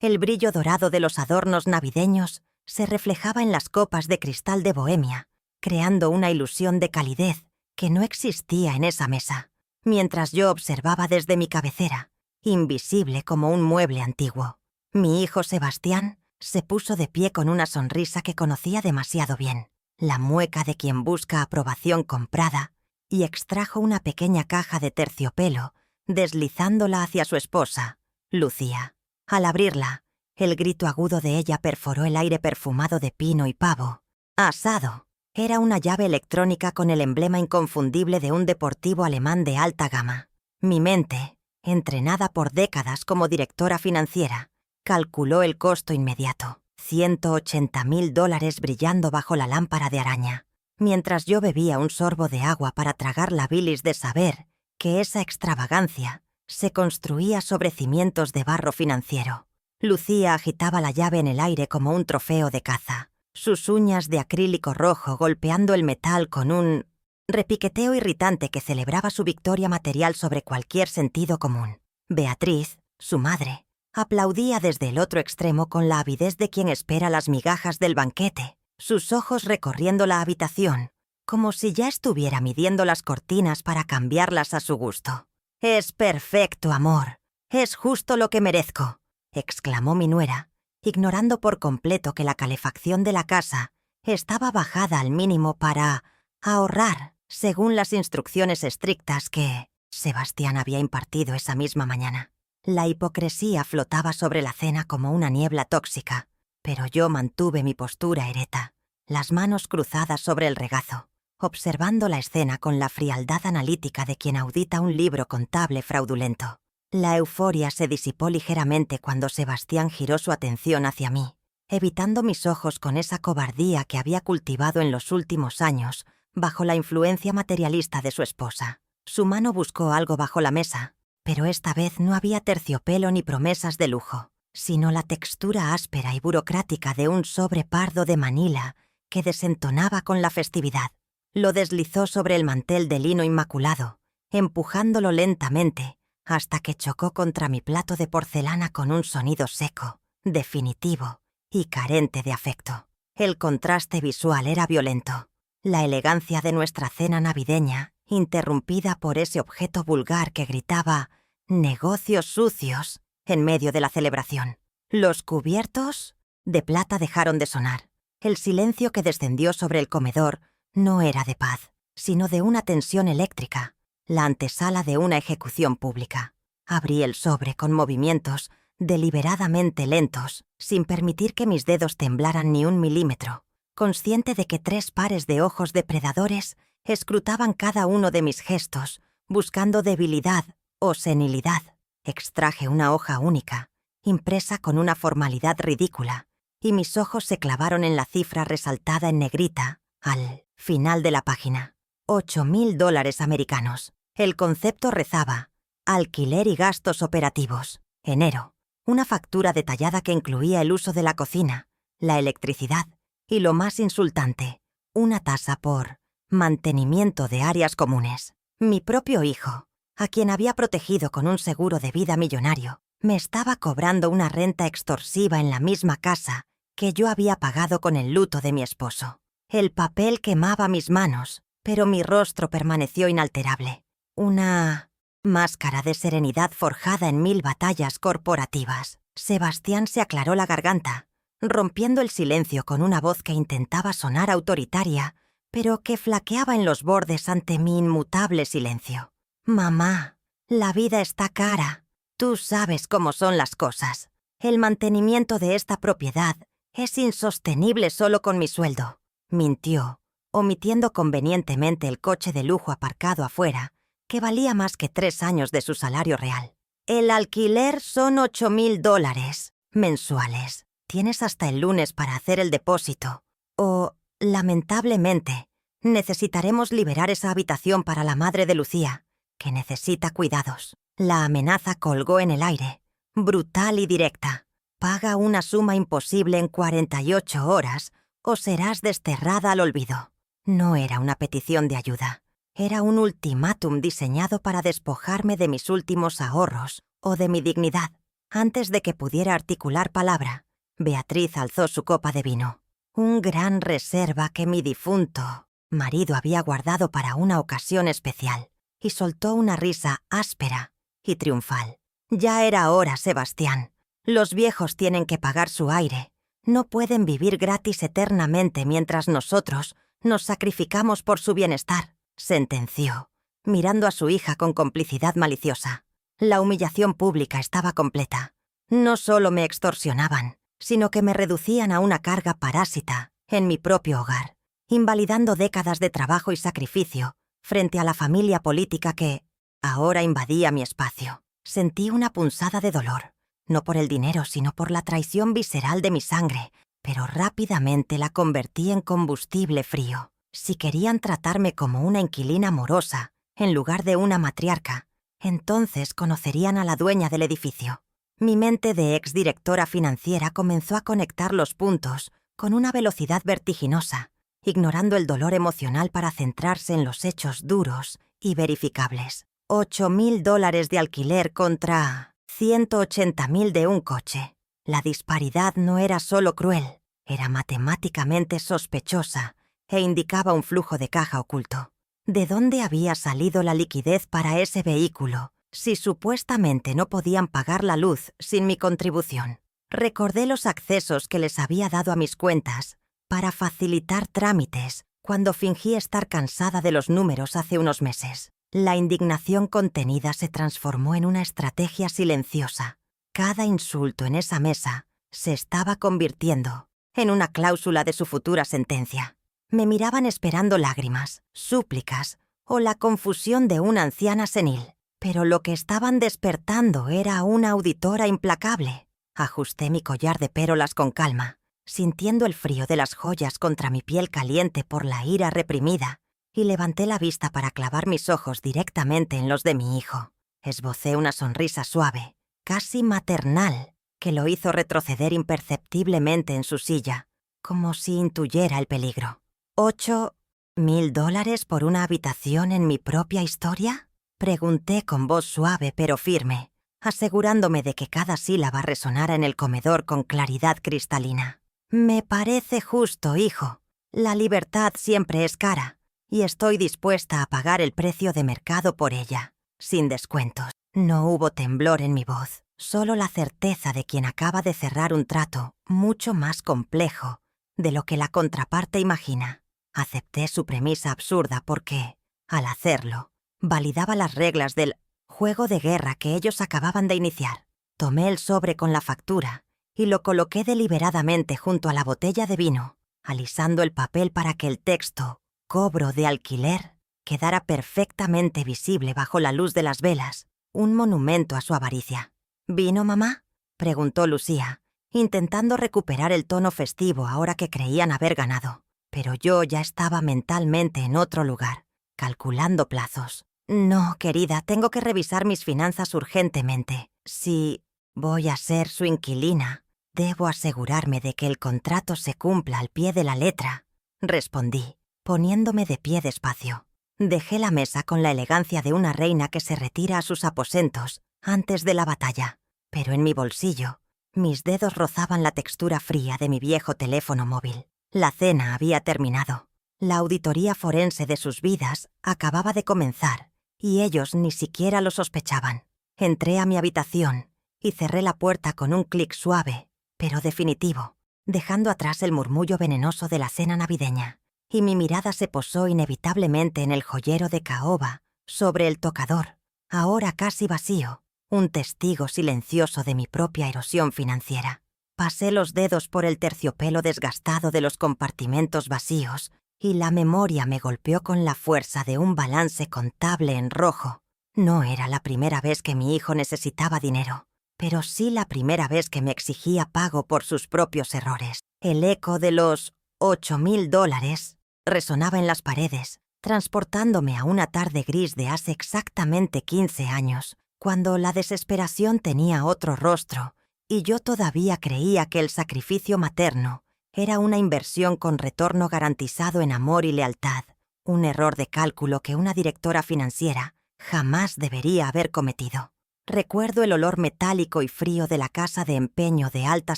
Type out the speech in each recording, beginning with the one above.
El brillo dorado de los adornos navideños se reflejaba en las copas de cristal de Bohemia, creando una ilusión de calidez que no existía en esa mesa, mientras yo observaba desde mi cabecera, invisible como un mueble antiguo. Mi hijo Sebastián se puso de pie con una sonrisa que conocía demasiado bien, la mueca de quien busca aprobación comprada, y extrajo una pequeña caja de terciopelo, deslizándola hacia su esposa, Lucía. Al abrirla, el grito agudo de ella perforó el aire perfumado de pino y pavo. ¡Asado! Era una llave electrónica con el emblema inconfundible de un deportivo alemán de alta gama. Mi mente, entrenada por décadas como directora financiera, calculó el costo inmediato: $180.000 brillando bajo la lámpara de araña, mientras yo bebía un sorbo de agua para tragar la bilis de saber que esa extravagancia se construía sobre cimientos de barro financiero. Lucía agitaba la llave en el aire como un trofeo de caza, sus uñas de acrílico rojo golpeando el metal con un repiqueteo irritante que celebraba su victoria material sobre cualquier sentido común. Beatriz, su madre, aplaudía desde el otro extremo con la avidez de quien espera las migajas del banquete, sus ojos recorriendo la habitación, como si ya estuviera midiendo las cortinas para cambiarlas a su gusto. «Es perfecto, amor. Es justo lo que merezco», exclamó mi nuera, ignorando por completo que la calefacción de la casa estaba bajada al mínimo para ahorrar, según las instrucciones estrictas que Sebastián había impartido esa misma mañana. La hipocresía flotaba sobre la cena como una niebla tóxica, pero yo mantuve mi postura ereta, las manos cruzadas sobre el regazo, observando la escena con la frialdad analítica de quien audita un libro contable fraudulento. La euforia se disipó ligeramente cuando Sebastián giró su atención hacia mí, evitando mis ojos con esa cobardía que había cultivado en los últimos años bajo la influencia materialista de su esposa. Su mano buscó algo bajo la mesa, pero esta vez no había terciopelo ni promesas de lujo, sino la textura áspera y burocrática de un sobre pardo de Manila que desentonaba con la festividad. Lo deslizó sobre el mantel de lino inmaculado, empujándolo lentamente, hasta que chocó contra mi plato de porcelana con un sonido seco, definitivo y carente de afecto. El contraste visual era violento. La elegancia de nuestra cena navideña, interrumpida por ese objeto vulgar que gritaba «negocios sucios» en medio de la celebración. Los cubiertos de plata dejaron de sonar. El silencio que descendió sobre el comedor no era de paz, sino de una tensión eléctrica, la antesala de una ejecución pública. Abrí el sobre con movimientos deliberadamente lentos, sin permitir que mis dedos temblaran ni un milímetro, consciente de que 3 pares de ojos depredadores escrutaban cada uno de mis gestos, buscando debilidad o senilidad. Extraje una hoja única, impresa con una formalidad ridícula, y mis ojos se clavaron en la cifra resaltada en negrita, al final de la página. $8.000 americanos. El concepto rezaba: alquiler y gastos operativos. Enero. Una factura detallada que incluía el uso de la cocina, la electricidad y, lo más insultante, una tasa por mantenimiento de áreas comunes. Mi propio hijo, a quien había protegido con un seguro de vida millonario, me estaba cobrando una renta extorsiva en la misma casa que yo había pagado con el luto de mi esposo. El papel quemaba mis manos, pero mi rostro permaneció inalterable. Una máscara de serenidad forjada en 1000 batallas corporativas. Sebastián se aclaró la garganta, rompiendo el silencio con una voz que intentaba sonar autoritaria, pero que flaqueaba en los bordes ante mi inmutable silencio. «Mamá, la vida está cara. Tú sabes cómo son las cosas. El mantenimiento de esta propiedad es insostenible solo con mi sueldo», mintió, omitiendo convenientemente el coche de lujo aparcado afuera, que valía más que 3 años de su salario real. «El alquiler son $8.000 mensuales. Tienes hasta el lunes para hacer el depósito. O, lamentablemente, necesitaremos liberar esa habitación para la madre de Lucía, que necesita cuidados». La amenaza colgó en el aire, brutal y directa. «Paga una suma imposible en 48 horas o serás desterrada al olvido». No era una petición de ayuda. Era un ultimátum diseñado para despojarme de mis últimos ahorros o de mi dignidad. Antes de que pudiera articular palabra, Beatriz alzó su copa de vino, un gran reserva que mi difunto marido había guardado para una ocasión especial, y soltó una risa áspera y triunfal. Ya era hora, Sebastián. Los viejos tienen que pagar su aire. No pueden vivir gratis eternamente mientras nosotros nos sacrificamos por su bienestar, sentenció, mirando a su hija con complicidad maliciosa. La humillación pública estaba completa. No solo me extorsionaban, sino que me reducían a una carga parásita en mi propio hogar, invalidando décadas de trabajo y sacrificio frente a la familia política que ahora invadía mi espacio. Sentí una punzada de dolor, no por el dinero, sino por la traición visceral de mi sangre, pero rápidamente la convertí en combustible frío. Si querían tratarme como una inquilina morosa, en lugar de una matriarca, entonces conocerían a la dueña del edificio. Mi mente de exdirectora financiera comenzó a conectar los puntos con una velocidad vertiginosa, ignorando el dolor emocional para centrarse en los hechos duros y verificables. $8,000 de alquiler contra 180,000 de un coche. La disparidad no era solo cruel, era matemáticamente sospechosa e indicaba un flujo de caja oculto. ¿De dónde había salido la liquidez para ese vehículo si supuestamente no podían pagar la luz sin mi contribución? Recordé los accesos que les había dado a mis cuentas para facilitar trámites cuando fingí estar cansada de los números hace unos meses. La indignación contenida se transformó en una estrategia silenciosa. Cada insulto en esa mesa se estaba convirtiendo en una cláusula de su futura sentencia. Me miraban esperando lágrimas, súplicas o la confusión de una anciana senil, pero lo que estaban despertando era una auditora implacable. Ajusté mi collar de pérolas con calma, sintiendo el frío de las joyas contra mi piel caliente por la ira reprimida, y levanté la vista para clavar mis ojos directamente en los de mi hijo. Esbocé una sonrisa suave, casi maternal, que lo hizo retroceder imperceptiblemente en su silla, como si intuyera el peligro. $8,000 por una habitación en mi propia historia? Pregunté con voz suave pero firme, asegurándome de que cada sílaba resonara en el comedor con claridad cristalina. Me parece justo, hijo. La libertad siempre es cara, y estoy dispuesta a pagar el precio de mercado por ella, sin descuentos. No hubo temblor en mi voz, solo la certeza de quien acaba de cerrar un trato mucho más complejo de lo que la contraparte imagina. Acepté su premisa absurda porque, al hacerlo, validaba las reglas del juego de guerra que ellos acababan de iniciar. Tomé el sobre con la factura y lo coloqué deliberadamente junto a la botella de vino, alisando el papel para que el texto «cobro de alquiler» quedara perfectamente visible bajo la luz de las velas, un monumento a su avaricia. ¿Vino, mamá?, preguntó Lucía, intentando recuperar el tono festivo ahora que creían haber ganado. Pero yo ya estaba mentalmente en otro lugar, calculando plazos. No, querida, tengo que revisar mis finanzas urgentemente. Si voy a ser su inquilina, debo asegurarme de que el contrato se cumpla al pie de la letra, respondí, poniéndome de pie despacio. Dejé la mesa con la elegancia de una reina que se retira a sus aposentos antes de la batalla, pero en mi bolsillo, mis dedos rozaban la textura fría de mi viejo teléfono móvil. La cena había terminado. La auditoría forense de sus vidas acababa de comenzar, y ellos ni siquiera lo sospechaban. Entré a mi habitación y cerré la puerta con un clic suave, pero definitivo, dejando atrás el murmullo venenoso de la cena navideña, y mi mirada se posó inevitablemente en el joyero de caoba sobre el tocador, ahora casi vacío, un testigo silencioso de mi propia erosión financiera. Pasé los dedos por el terciopelo desgastado de los compartimentos vacíos y la memoria me golpeó con la fuerza de un balance contable en rojo. No era la primera vez que mi hijo necesitaba dinero, pero sí la primera vez que me exigía pago por sus propios errores. El eco de los $8,000 resonaba en las paredes, transportándome a una tarde gris de hace exactamente 15 años, cuando la desesperación tenía otro rostro y yo todavía creía que el sacrificio materno era una inversión con retorno garantizado en amor y lealtad, un error de cálculo que una directora financiera jamás debería haber cometido. Recuerdo el olor metálico y frío de la casa de empeño de alta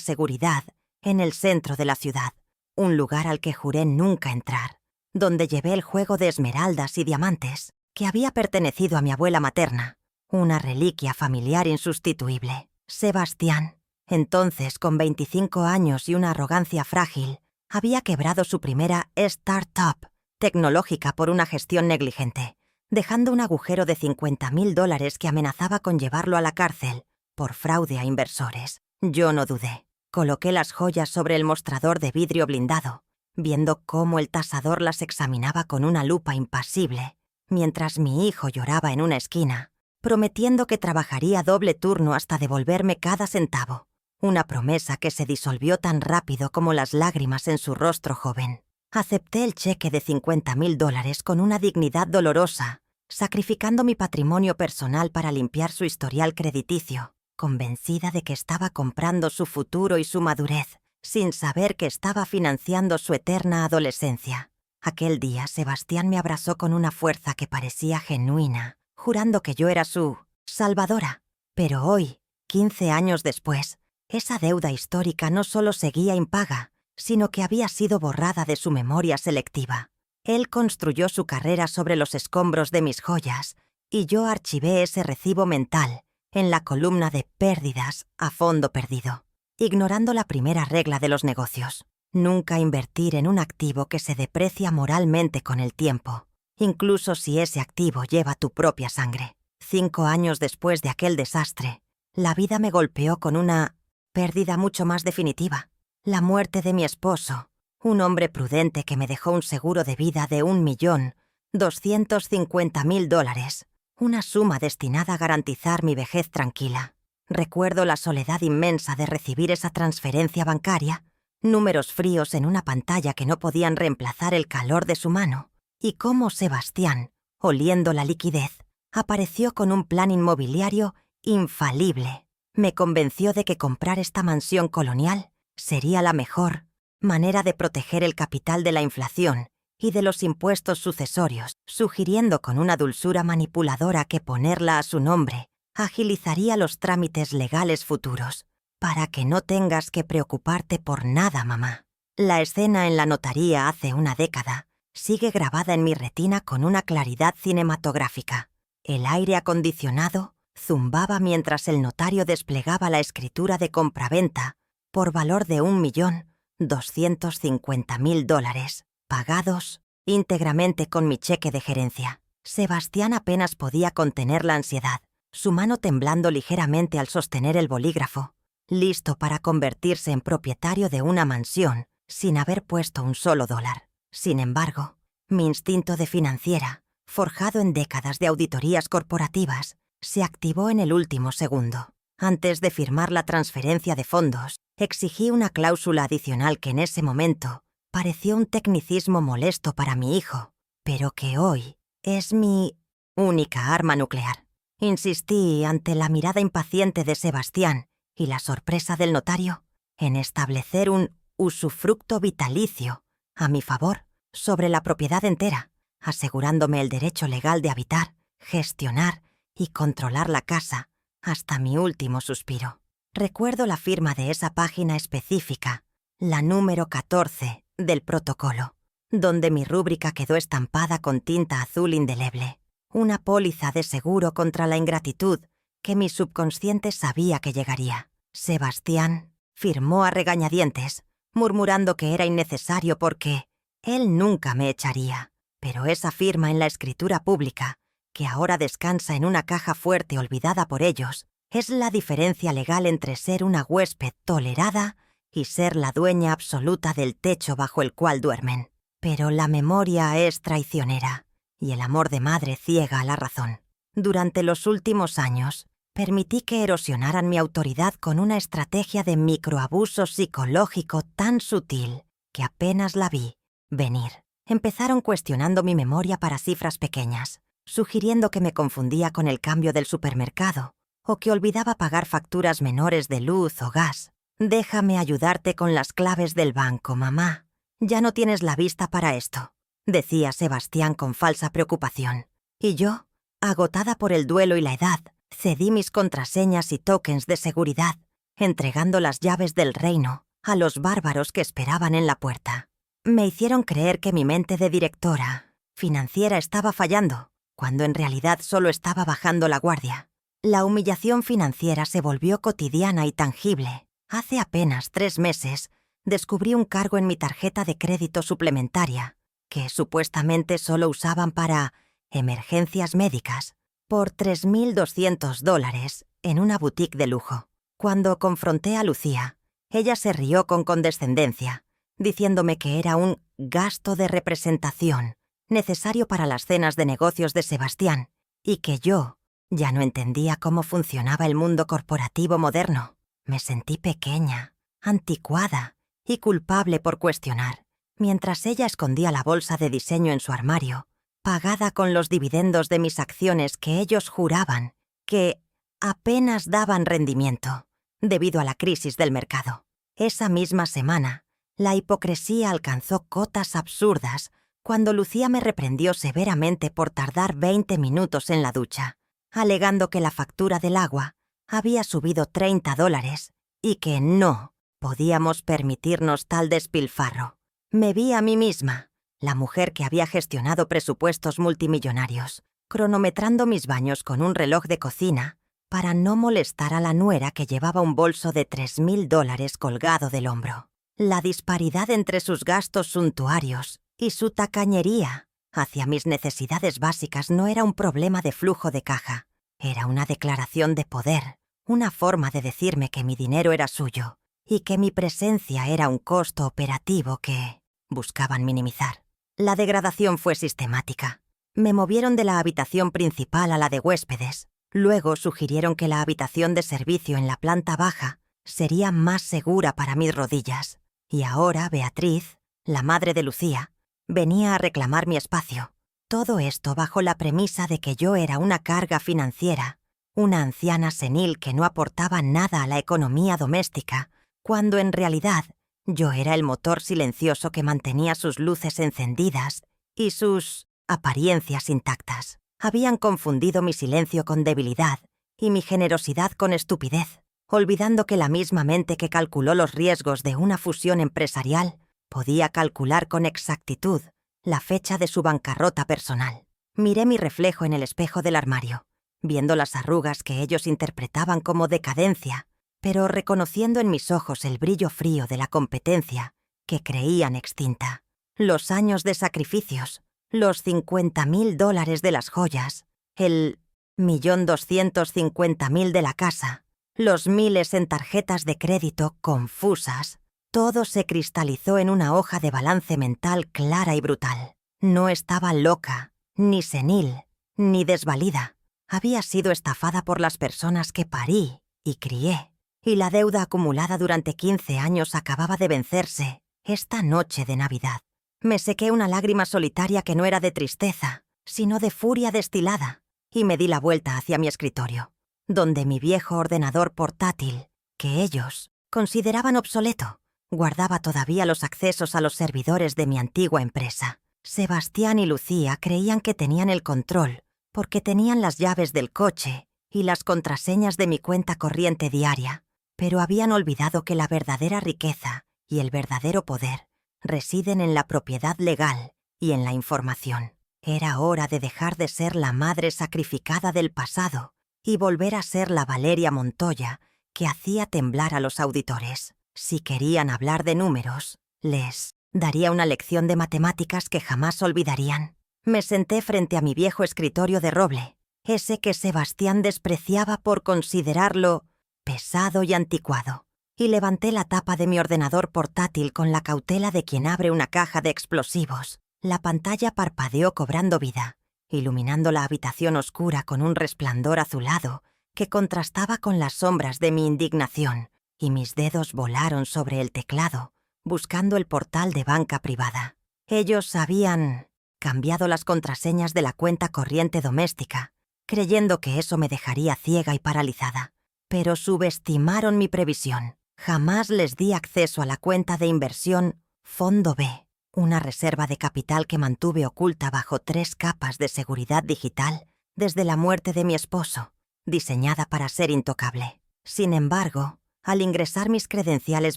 seguridad en el centro de la ciudad, un lugar al que juré nunca entrar, donde llevé el juego de esmeraldas y diamantes que había pertenecido a mi abuela materna, una reliquia familiar insustituible. Sebastián, entonces con 25 años y una arrogancia frágil, había quebrado su primera startup tecnológica por una gestión negligente, dejando un agujero de $50,000 que amenazaba con llevarlo a la cárcel por fraude a inversores. Yo no dudé. Coloqué las joyas sobre el mostrador de vidrio blindado, viendo cómo el tasador las examinaba con una lupa impasible, mientras mi hijo lloraba en una esquina, prometiendo que trabajaría doble turno hasta devolverme cada centavo, una promesa que se disolvió tan rápido como las lágrimas en su rostro joven. Acepté el cheque de $50,000 con una dignidad dolorosa, sacrificando mi patrimonio personal para limpiar su historial crediticio, convencida de que estaba comprando su futuro y su madurez, sin saber que estaba financiando su eterna adolescencia. Aquel día, Sebastián me abrazó con una fuerza que parecía genuina, jurando que yo era su salvadora. Pero hoy, 15 años después, esa deuda histórica no solo seguía impaga, sino que había sido borrada de su memoria selectiva. Él construyó su carrera sobre los escombros de mis joyas, y yo archivé ese recibo mental en la columna de pérdidas a fondo perdido, ignorando la primera regla de los negocios: nunca invertir en un activo que se deprecia moralmente con el tiempo, incluso si ese activo lleva tu propia sangre. 5 años después de aquel desastre, la vida me golpeó con una pérdida mucho más definitiva: la muerte de mi esposo, un hombre prudente que me dejó un seguro de vida de $1,250,000, una suma destinada a garantizar mi vejez tranquila. Recuerdo la soledad inmensa de recibir esa transferencia bancaria, números fríos en una pantalla que no podían reemplazar el calor de su mano, y cómo Sebastián, oliendo la liquidez, apareció con un plan inmobiliario infalible. Me convenció de que comprar esta mansión colonial sería la mejor manera de proteger el capital de la inflación y de los impuestos sucesorios, sugiriendo con una dulzura manipuladora que ponerla a su nombre agilizaría los trámites legales futuros, para que no tengas que preocuparte por nada, mamá. La escena en la notaría hace una década sigue grabada en mi retina con una claridad cinematográfica. El aire acondicionado zumbaba mientras el notario desplegaba la escritura de compraventa por valor de $1,250,000, pagados íntegramente con mi cheque de gerencia. Sebastián apenas podía contener la ansiedad, su mano temblando ligeramente al sostener el bolígrafo, listo para convertirse en propietario de una mansión sin haber puesto un solo dólar. Sin embargo, mi instinto de financiera, forjado en décadas de auditorías corporativas, se activó en el último segundo. Antes de firmar la transferencia de fondos, exigí una cláusula adicional que en ese momento pareció un tecnicismo molesto para mi hijo, pero que hoy es mi única arma nuclear. Insistí, ante la mirada impaciente de Sebastián y la sorpresa del notario, en establecer un usufructo vitalicio a mi favor sobre la propiedad entera, asegurándome el derecho legal de habitar, gestionar y controlar la casa hasta mi último suspiro. Recuerdo la firma de esa página específica, la número 14 del protocolo, donde mi rúbrica quedó estampada con tinta azul indeleble, una póliza de seguro contra la ingratitud que mi subconsciente sabía que llegaría. Sebastián firmó a regañadientes, murmurando que era innecesario porque él nunca me echaría, pero esa firma en la escritura pública, que ahora descansa en una caja fuerte olvidada por ellos, es la diferencia legal entre ser una huésped tolerada y ser la dueña absoluta del techo bajo el cual duermen. Pero la memoria es traicionera, y el amor de madre ciega a la razón. Durante los últimos años, permití que erosionaran mi autoridad con una estrategia de microabuso psicológico tan sutil que apenas la vi venir. Empezaron cuestionando mi memoria para cifras pequeñas, sugiriendo que me confundía con el cambio del supermercado o que olvidaba pagar facturas menores de luz o gas. «Déjame ayudarte con las claves del banco, mamá. Ya no tienes la vista para esto», decía Sebastián con falsa preocupación. Y yo, agotada por el duelo y la edad, Cedí mis contraseñas y tokens de seguridad, entregando las llaves del reino a los bárbaros que esperaban en la puerta. Me hicieron creer que mi mente de directora financiera estaba fallando, cuando en realidad solo estaba bajando la guardia. La humillación financiera se volvió cotidiana y tangible. Hace apenas 3 meses, descubrí un cargo en mi tarjeta de crédito suplementaria, que supuestamente solo usaban para emergencias médicas, por $3.200 en una boutique de lujo. Cuando confronté a Lucía, ella se rió con condescendencia, diciéndome que era un gasto de representación necesario para las cenas de negocios de Sebastián, y que yo ya no entendía cómo funcionaba el mundo corporativo moderno. Me sentí pequeña, anticuada y culpable por cuestionar, mientras ella escondía la bolsa de diseño en su armario, pagada con los dividendos de mis acciones que ellos juraban que apenas daban rendimiento debido a la crisis del mercado. Esa misma semana, la hipocresía alcanzó cotas absurdas cuando Lucía me reprendió severamente por tardar 20 minutos en la ducha, alegando que la factura del agua había subido $30 y que no podíamos permitirnos tal despilfarro. Me vi a mí misma, la mujer que había gestionado presupuestos multimillonarios, cronometrando mis baños con un reloj de cocina para no molestar a la nuera que llevaba un bolso de $3.000 colgado del hombro. La disparidad entre sus gastos suntuarios y su tacañería hacia mis necesidades básicas no era un problema de flujo de caja, era una declaración de poder, una forma de decirme que mi dinero era suyo y que mi presencia era un costo operativo que buscaban minimizar. La degradación fue sistemática. Me movieron de la habitación principal a la de huéspedes. Luego sugirieron que la habitación de servicio en la planta baja sería más segura para mis rodillas. Y ahora Beatriz, la madre de Lucía, venía a reclamar mi espacio. Todo esto bajo la premisa de que yo era una carga financiera, una anciana senil que no aportaba nada a la economía doméstica, cuando en realidad yo era el motor silencioso que mantenía sus luces encendidas y sus apariencias intactas. Habían confundido mi silencio con debilidad y mi generosidad con estupidez, olvidando que la misma mente que calculó los riesgos de una fusión empresarial podía calcular con exactitud la fecha de su bancarrota personal. Miré mi reflejo en el espejo del armario, viendo las arrugas que ellos interpretaban como decadencia, pero reconociendo en mis ojos el brillo frío de la competencia que creían extinta. Los años de sacrificios, los $50.000 de las joyas, el 1.250.000 de la casa, los miles en tarjetas de crédito confusas, todo se cristalizó en una hoja de balance mental clara y brutal. No estaba loca, ni senil, ni desvalida. Había sido estafada por las personas que parí y crié, y la deuda acumulada durante 15 años acababa de vencerse esta noche de Navidad. Me sequé una lágrima solitaria que no era de tristeza, sino de furia destilada, y me di la vuelta hacia mi escritorio, donde mi viejo ordenador portátil, que ellos consideraban obsoleto, guardaba todavía los accesos a los servidores de mi antigua empresa. Sebastián y Lucía creían que tenían el control porque tenían las llaves del coche y las contraseñas de mi cuenta corriente diaria, pero habían olvidado que la verdadera riqueza y el verdadero poder residen en la propiedad legal y en la información. Era hora de dejar de ser la madre sacrificada del pasado y volver a ser la Valeria Montoya que hacía temblar a los auditores. Si querían hablar de números, les daría una lección de matemáticas que jamás olvidarían. Me senté frente a mi viejo escritorio de roble, ese que Sebastián despreciaba por considerarlo pesado y anticuado, y levanté la tapa de mi ordenador portátil con la cautela de quien abre una caja de explosivos. La pantalla parpadeó cobrando vida, iluminando la habitación oscura con un resplandor azulado que contrastaba con las sombras de mi indignación, y mis dedos volaron sobre el teclado, buscando el portal de banca privada. Ellos habían cambiado las contraseñas de la cuenta corriente doméstica, creyendo que eso me dejaría ciega y paralizada. Pero subestimaron mi previsión. Jamás les di acceso a la cuenta de inversión Fondo B, una reserva de capital que mantuve oculta bajo 3 capas de seguridad digital desde la muerte de mi esposo, diseñada para ser intocable. Sin embargo, al ingresar mis credenciales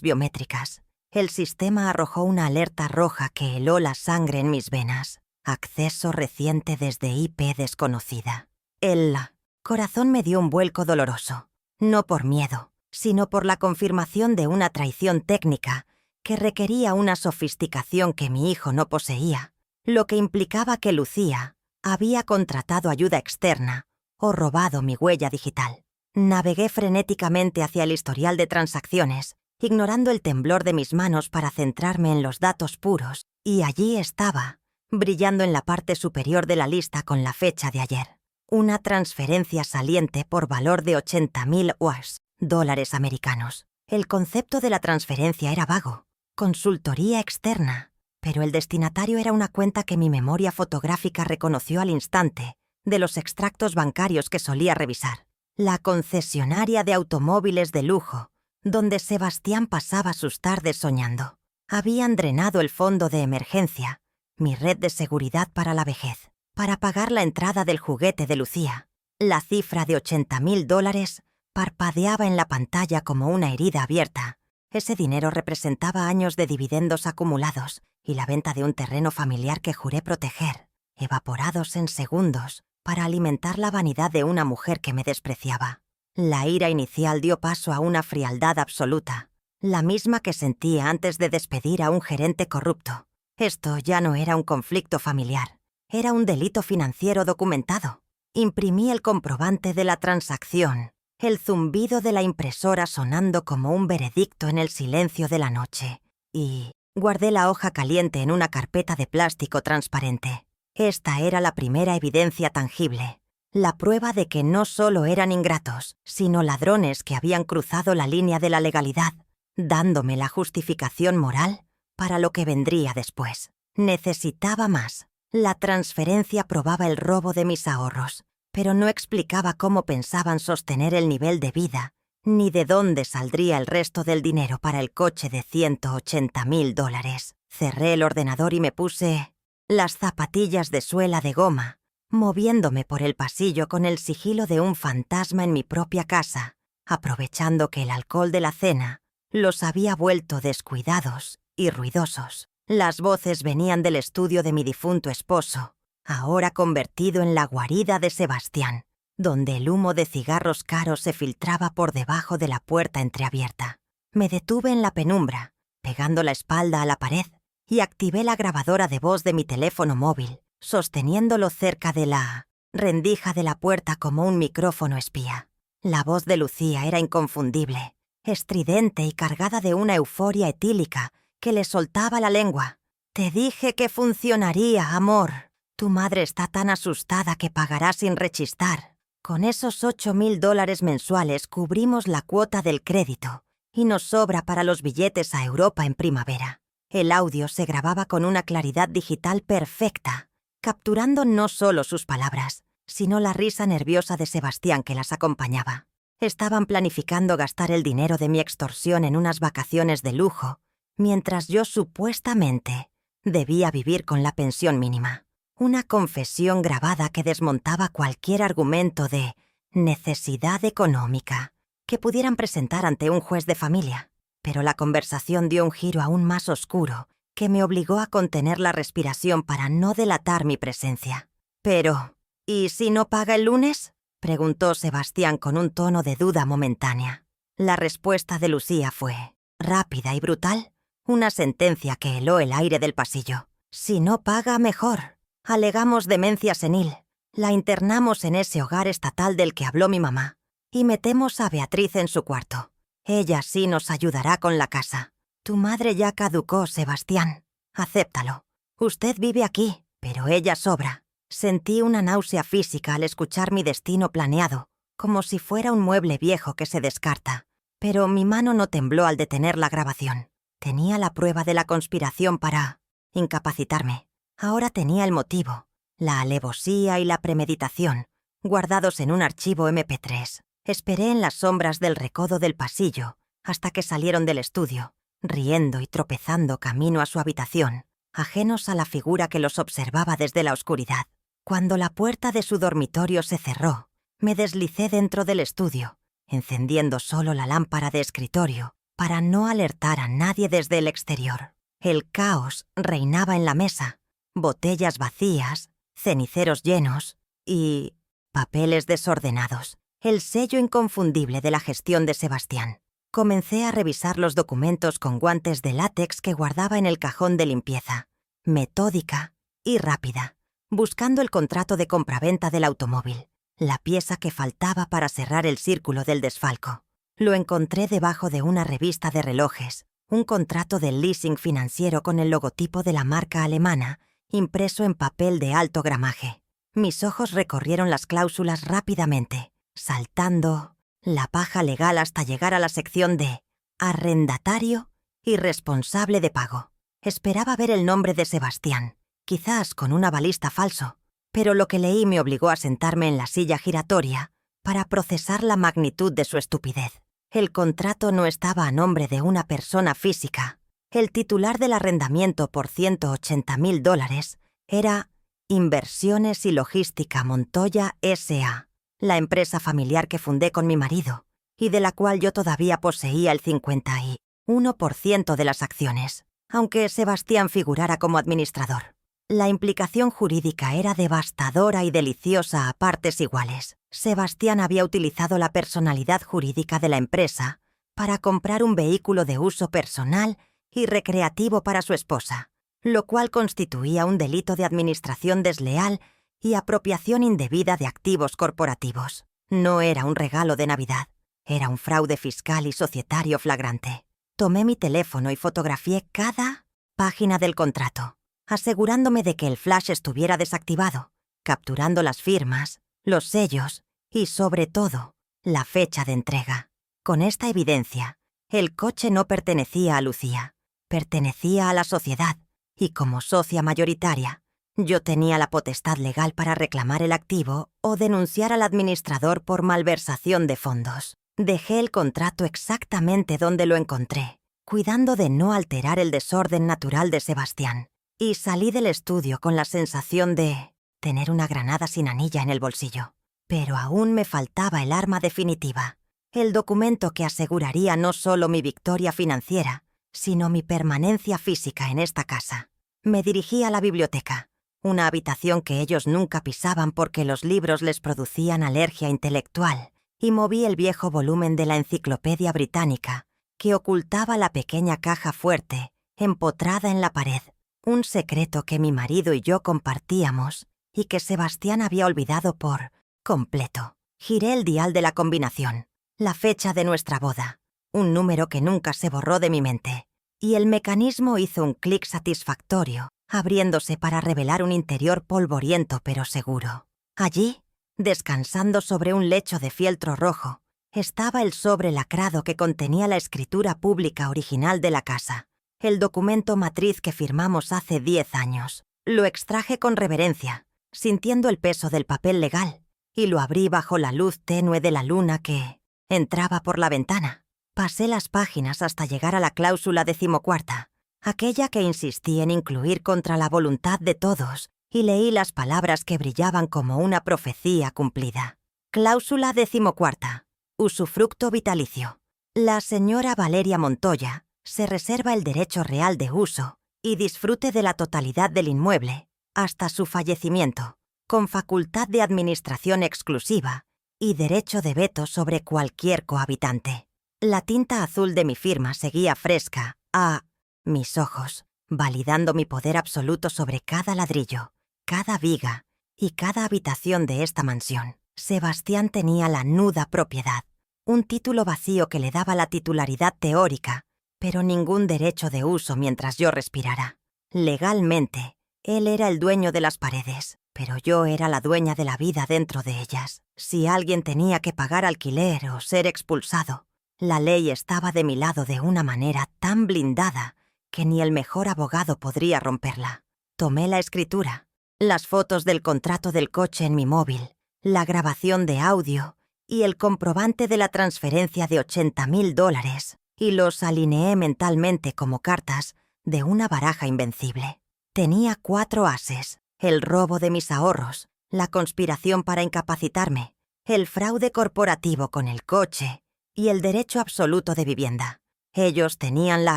biométricas, el sistema arrojó una alerta roja que heló la sangre en mis venas. Acceso reciente desde IP desconocida. El corazón me dio un vuelco doloroso, no por miedo, sino por la confirmación de una traición técnica que requería una sofisticación que mi hijo no poseía, lo que implicaba que Lucía había contratado ayuda externa o robado mi huella digital. Navegué frenéticamente hacia el historial de transacciones, ignorando el temblor de mis manos para centrarme en los datos puros, y allí estaba, brillando en la parte superior de la lista con la fecha de ayer. Una transferencia saliente por valor de 80.000 US, dólares americanos. El concepto de la transferencia era vago. Consultoría externa. Pero el destinatario era una cuenta que mi memoria fotográfica reconoció al instante de los extractos bancarios que solía revisar. La concesionaria de automóviles de lujo, donde Sebastián pasaba sus tardes soñando. Habían drenado el fondo de emergencia, mi red de seguridad para la vejez, para pagar la entrada del juguete de Lucía. La cifra de 80.000 dólares parpadeaba en la pantalla como una herida abierta. Ese dinero representaba años de dividendos acumulados y la venta de un terreno familiar que juré proteger, evaporados en segundos para alimentar la vanidad de una mujer que me despreciaba. La ira inicial dio paso a una frialdad absoluta, la misma que sentía antes de despedir a un gerente corrupto. Esto ya no era un conflicto familiar, era un delito financiero documentado. Imprimí el comprobante de la transacción, el zumbido de la impresora sonando como un veredicto en el silencio de la noche, y guardé la hoja caliente en una carpeta de plástico transparente. Esta era la primera evidencia tangible, la prueba de que no solo eran ingratos, sino ladrones que habían cruzado la línea de la legalidad, dándome la justificación moral para lo que vendría después. Necesitaba más. La transferencia probaba el robo de mis ahorros, pero no explicaba cómo pensaban sostener el nivel de vida, ni de dónde saldría el resto del dinero para el coche de 180.000 dólares. Cerré el ordenador y me puse las zapatillas de suela de goma, moviéndome por el pasillo con el sigilo de un fantasma en mi propia casa, aprovechando que el alcohol de la cena los había vuelto descuidados y ruidosos. Las voces venían del estudio de mi difunto esposo, ahora convertido en la guarida de Sebastián, donde el humo de cigarros caros se filtraba por debajo de la puerta entreabierta. Me detuve en la penumbra, pegando la espalda a la pared, y activé la grabadora de voz de mi teléfono móvil, sosteniéndolo cerca de la rendija de la puerta como un micrófono espía. La voz de Lucía era inconfundible, estridente y cargada de una euforia etílica que le soltaba la lengua. «Te dije que funcionaría, amor. Tu madre está tan asustada que pagará sin rechistar. Con esos 8.000 dólares mensuales cubrimos la cuota del crédito y nos sobra para los billetes a Europa en primavera». El audio se grababa con una claridad digital perfecta, capturando no solo sus palabras, sino la risa nerviosa de Sebastián que las acompañaba. Estaban planificando gastar el dinero de mi extorsión en unas vacaciones de lujo, mientras yo supuestamente debía vivir con la pensión mínima. Una confesión grabada que desmontaba cualquier argumento de necesidad económica que pudieran presentar ante un juez de familia. Pero la conversación dio un giro aún más oscuro que me obligó a contener la respiración para no delatar mi presencia. «Pero, ¿y si no paga el lunes?», preguntó Sebastián con un tono de duda momentánea. La respuesta de Lucía fue rápida y brutal, una sentencia que heló el aire del pasillo. «Si no paga, mejor. Alegamos demencia senil. La internamos en ese hogar estatal del que habló mi mamá y metemos a Beatriz en su cuarto. Ella sí nos ayudará con la casa. Tu madre ya caducó, Sebastián. Acéptalo. Usted vive aquí, pero ella sobra». Sentí una náusea física al escuchar mi destino planeado, como si fuera un mueble viejo que se descarta. Pero mi mano no tembló al detener la grabación. Tenía la prueba de la conspiración para incapacitarme. Ahora tenía el motivo, la alevosía y la premeditación, guardados en un archivo MP3. Esperé en las sombras del recodo del pasillo hasta que salieron del estudio, riendo y tropezando camino a su habitación, ajenos a la figura que los observaba desde la oscuridad. Cuando la puerta de su dormitorio se cerró Me deslicé dentro del estudio, encendiendo solo la lámpara de escritorio para no alertar a nadie desde el exterior. El caos reinaba en la mesa, botellas vacías, ceniceros llenos y papeles desordenados, el sello inconfundible de la gestión de Sebastián. Comencé a revisar los documentos con guantes de látex que guardaba en el cajón de limpieza, metódica y rápida, buscando el contrato de compraventa del automóvil, la pieza que faltaba para cerrar el círculo del desfalco. Lo encontré debajo de una revista de relojes, un contrato de leasing financiero con el logotipo de la marca alemana, impreso en papel de alto gramaje. Mis ojos recorrieron las cláusulas rápidamente, saltando la paja legal hasta llegar a la sección de arrendatario y responsable de pago. Esperaba ver el nombre de Sebastián, quizás con un avalista falso, pero lo que leí me obligó a sentarme en la silla giratoria para procesar la magnitud de su estupidez. El contrato no estaba a nombre de una persona física. El titular del arrendamiento por $180.000 era Inversiones y Logística Montoya S.A., la empresa familiar que fundé con mi marido y de la cual yo todavía poseía el 51% de las acciones, aunque Sebastián figurara como administrador. La implicación jurídica era devastadora y deliciosa a partes iguales. Sebastián había utilizado la personalidad jurídica de la empresa para comprar un vehículo de uso personal y recreativo para su esposa, lo cual constituía un delito de administración desleal y apropiación indebida de activos corporativos. No era un regalo de Navidad, era un fraude fiscal y societario flagrante. Tomé mi teléfono y fotografié cada página del contrato, asegurándome de que el flash estuviera desactivado, capturando las firmas, los sellos y, sobre todo, la fecha de entrega. Con esta evidencia, el coche no pertenecía a Lucía, pertenecía a la sociedad, y como socia mayoritaria, yo tenía la potestad legal para reclamar el activo o denunciar al administrador por malversación de fondos. Dejé el contrato exactamente donde lo encontré, cuidando de no alterar el desorden natural de Sebastián, y salí del estudio con la sensación de tener una granada sin anilla en el bolsillo. Pero aún me faltaba el arma definitiva, el documento que aseguraría no solo mi victoria financiera, sino mi permanencia física en esta casa. Me dirigí a la biblioteca, una habitación que ellos nunca pisaban porque los libros les producían alergia intelectual, y moví el viejo volumen de la Enciclopedia Británica, que ocultaba la pequeña caja fuerte, empotrada en la pared, un secreto que mi marido y yo compartíamos y que Sebastián había olvidado por completo. Giré el dial de la combinación, la fecha de nuestra boda, un número que nunca se borró de mi mente, y el mecanismo hizo un clic satisfactorio, abriéndose para revelar un interior polvoriento pero seguro. Allí, descansando sobre un lecho de fieltro rojo, estaba el sobre lacrado que contenía la escritura pública original de la casa, el documento matriz que firmamos hace 10 años. Lo extraje con reverencia, sintiendo el peso del papel legal, y lo abrí bajo la luz tenue de la luna que entraba por la ventana. Pasé las páginas hasta llegar a la cláusula 14ª, aquella que insistí en incluir contra la voluntad de todos, y leí las palabras que brillaban como una profecía cumplida. Cláusula 14ª. Usufructo vitalicio. La señora Valeria Montoya se reserva el derecho real de uso y disfrute de la totalidad del inmueble hasta su fallecimiento, con facultad de administración exclusiva y derecho de veto sobre cualquier cohabitante. La tinta azul de mi firma seguía fresca a mis ojos, validando mi poder absoluto sobre cada ladrillo, cada viga y cada habitación de esta mansión. Sebastián tenía la nuda propiedad, un título vacío que le daba la titularidad teórica, pero ningún derecho de uso mientras yo respirara. Legalmente, él era el dueño de las paredes, pero yo era la dueña de la vida dentro de ellas. Si alguien tenía que pagar alquiler o ser expulsado, la ley estaba de mi lado de una manera tan blindada que ni el mejor abogado podría romperla. Tomé la escritura, las fotos del contrato del coche en mi móvil, la grabación de audio y el comprobante de la transferencia de $80.000 y los alineé mentalmente como cartas de una baraja invencible. Tenía 4 ases, el robo de mis ahorros, la conspiración para incapacitarme, el fraude corporativo con el coche y el derecho absoluto de vivienda. Ellos tenían la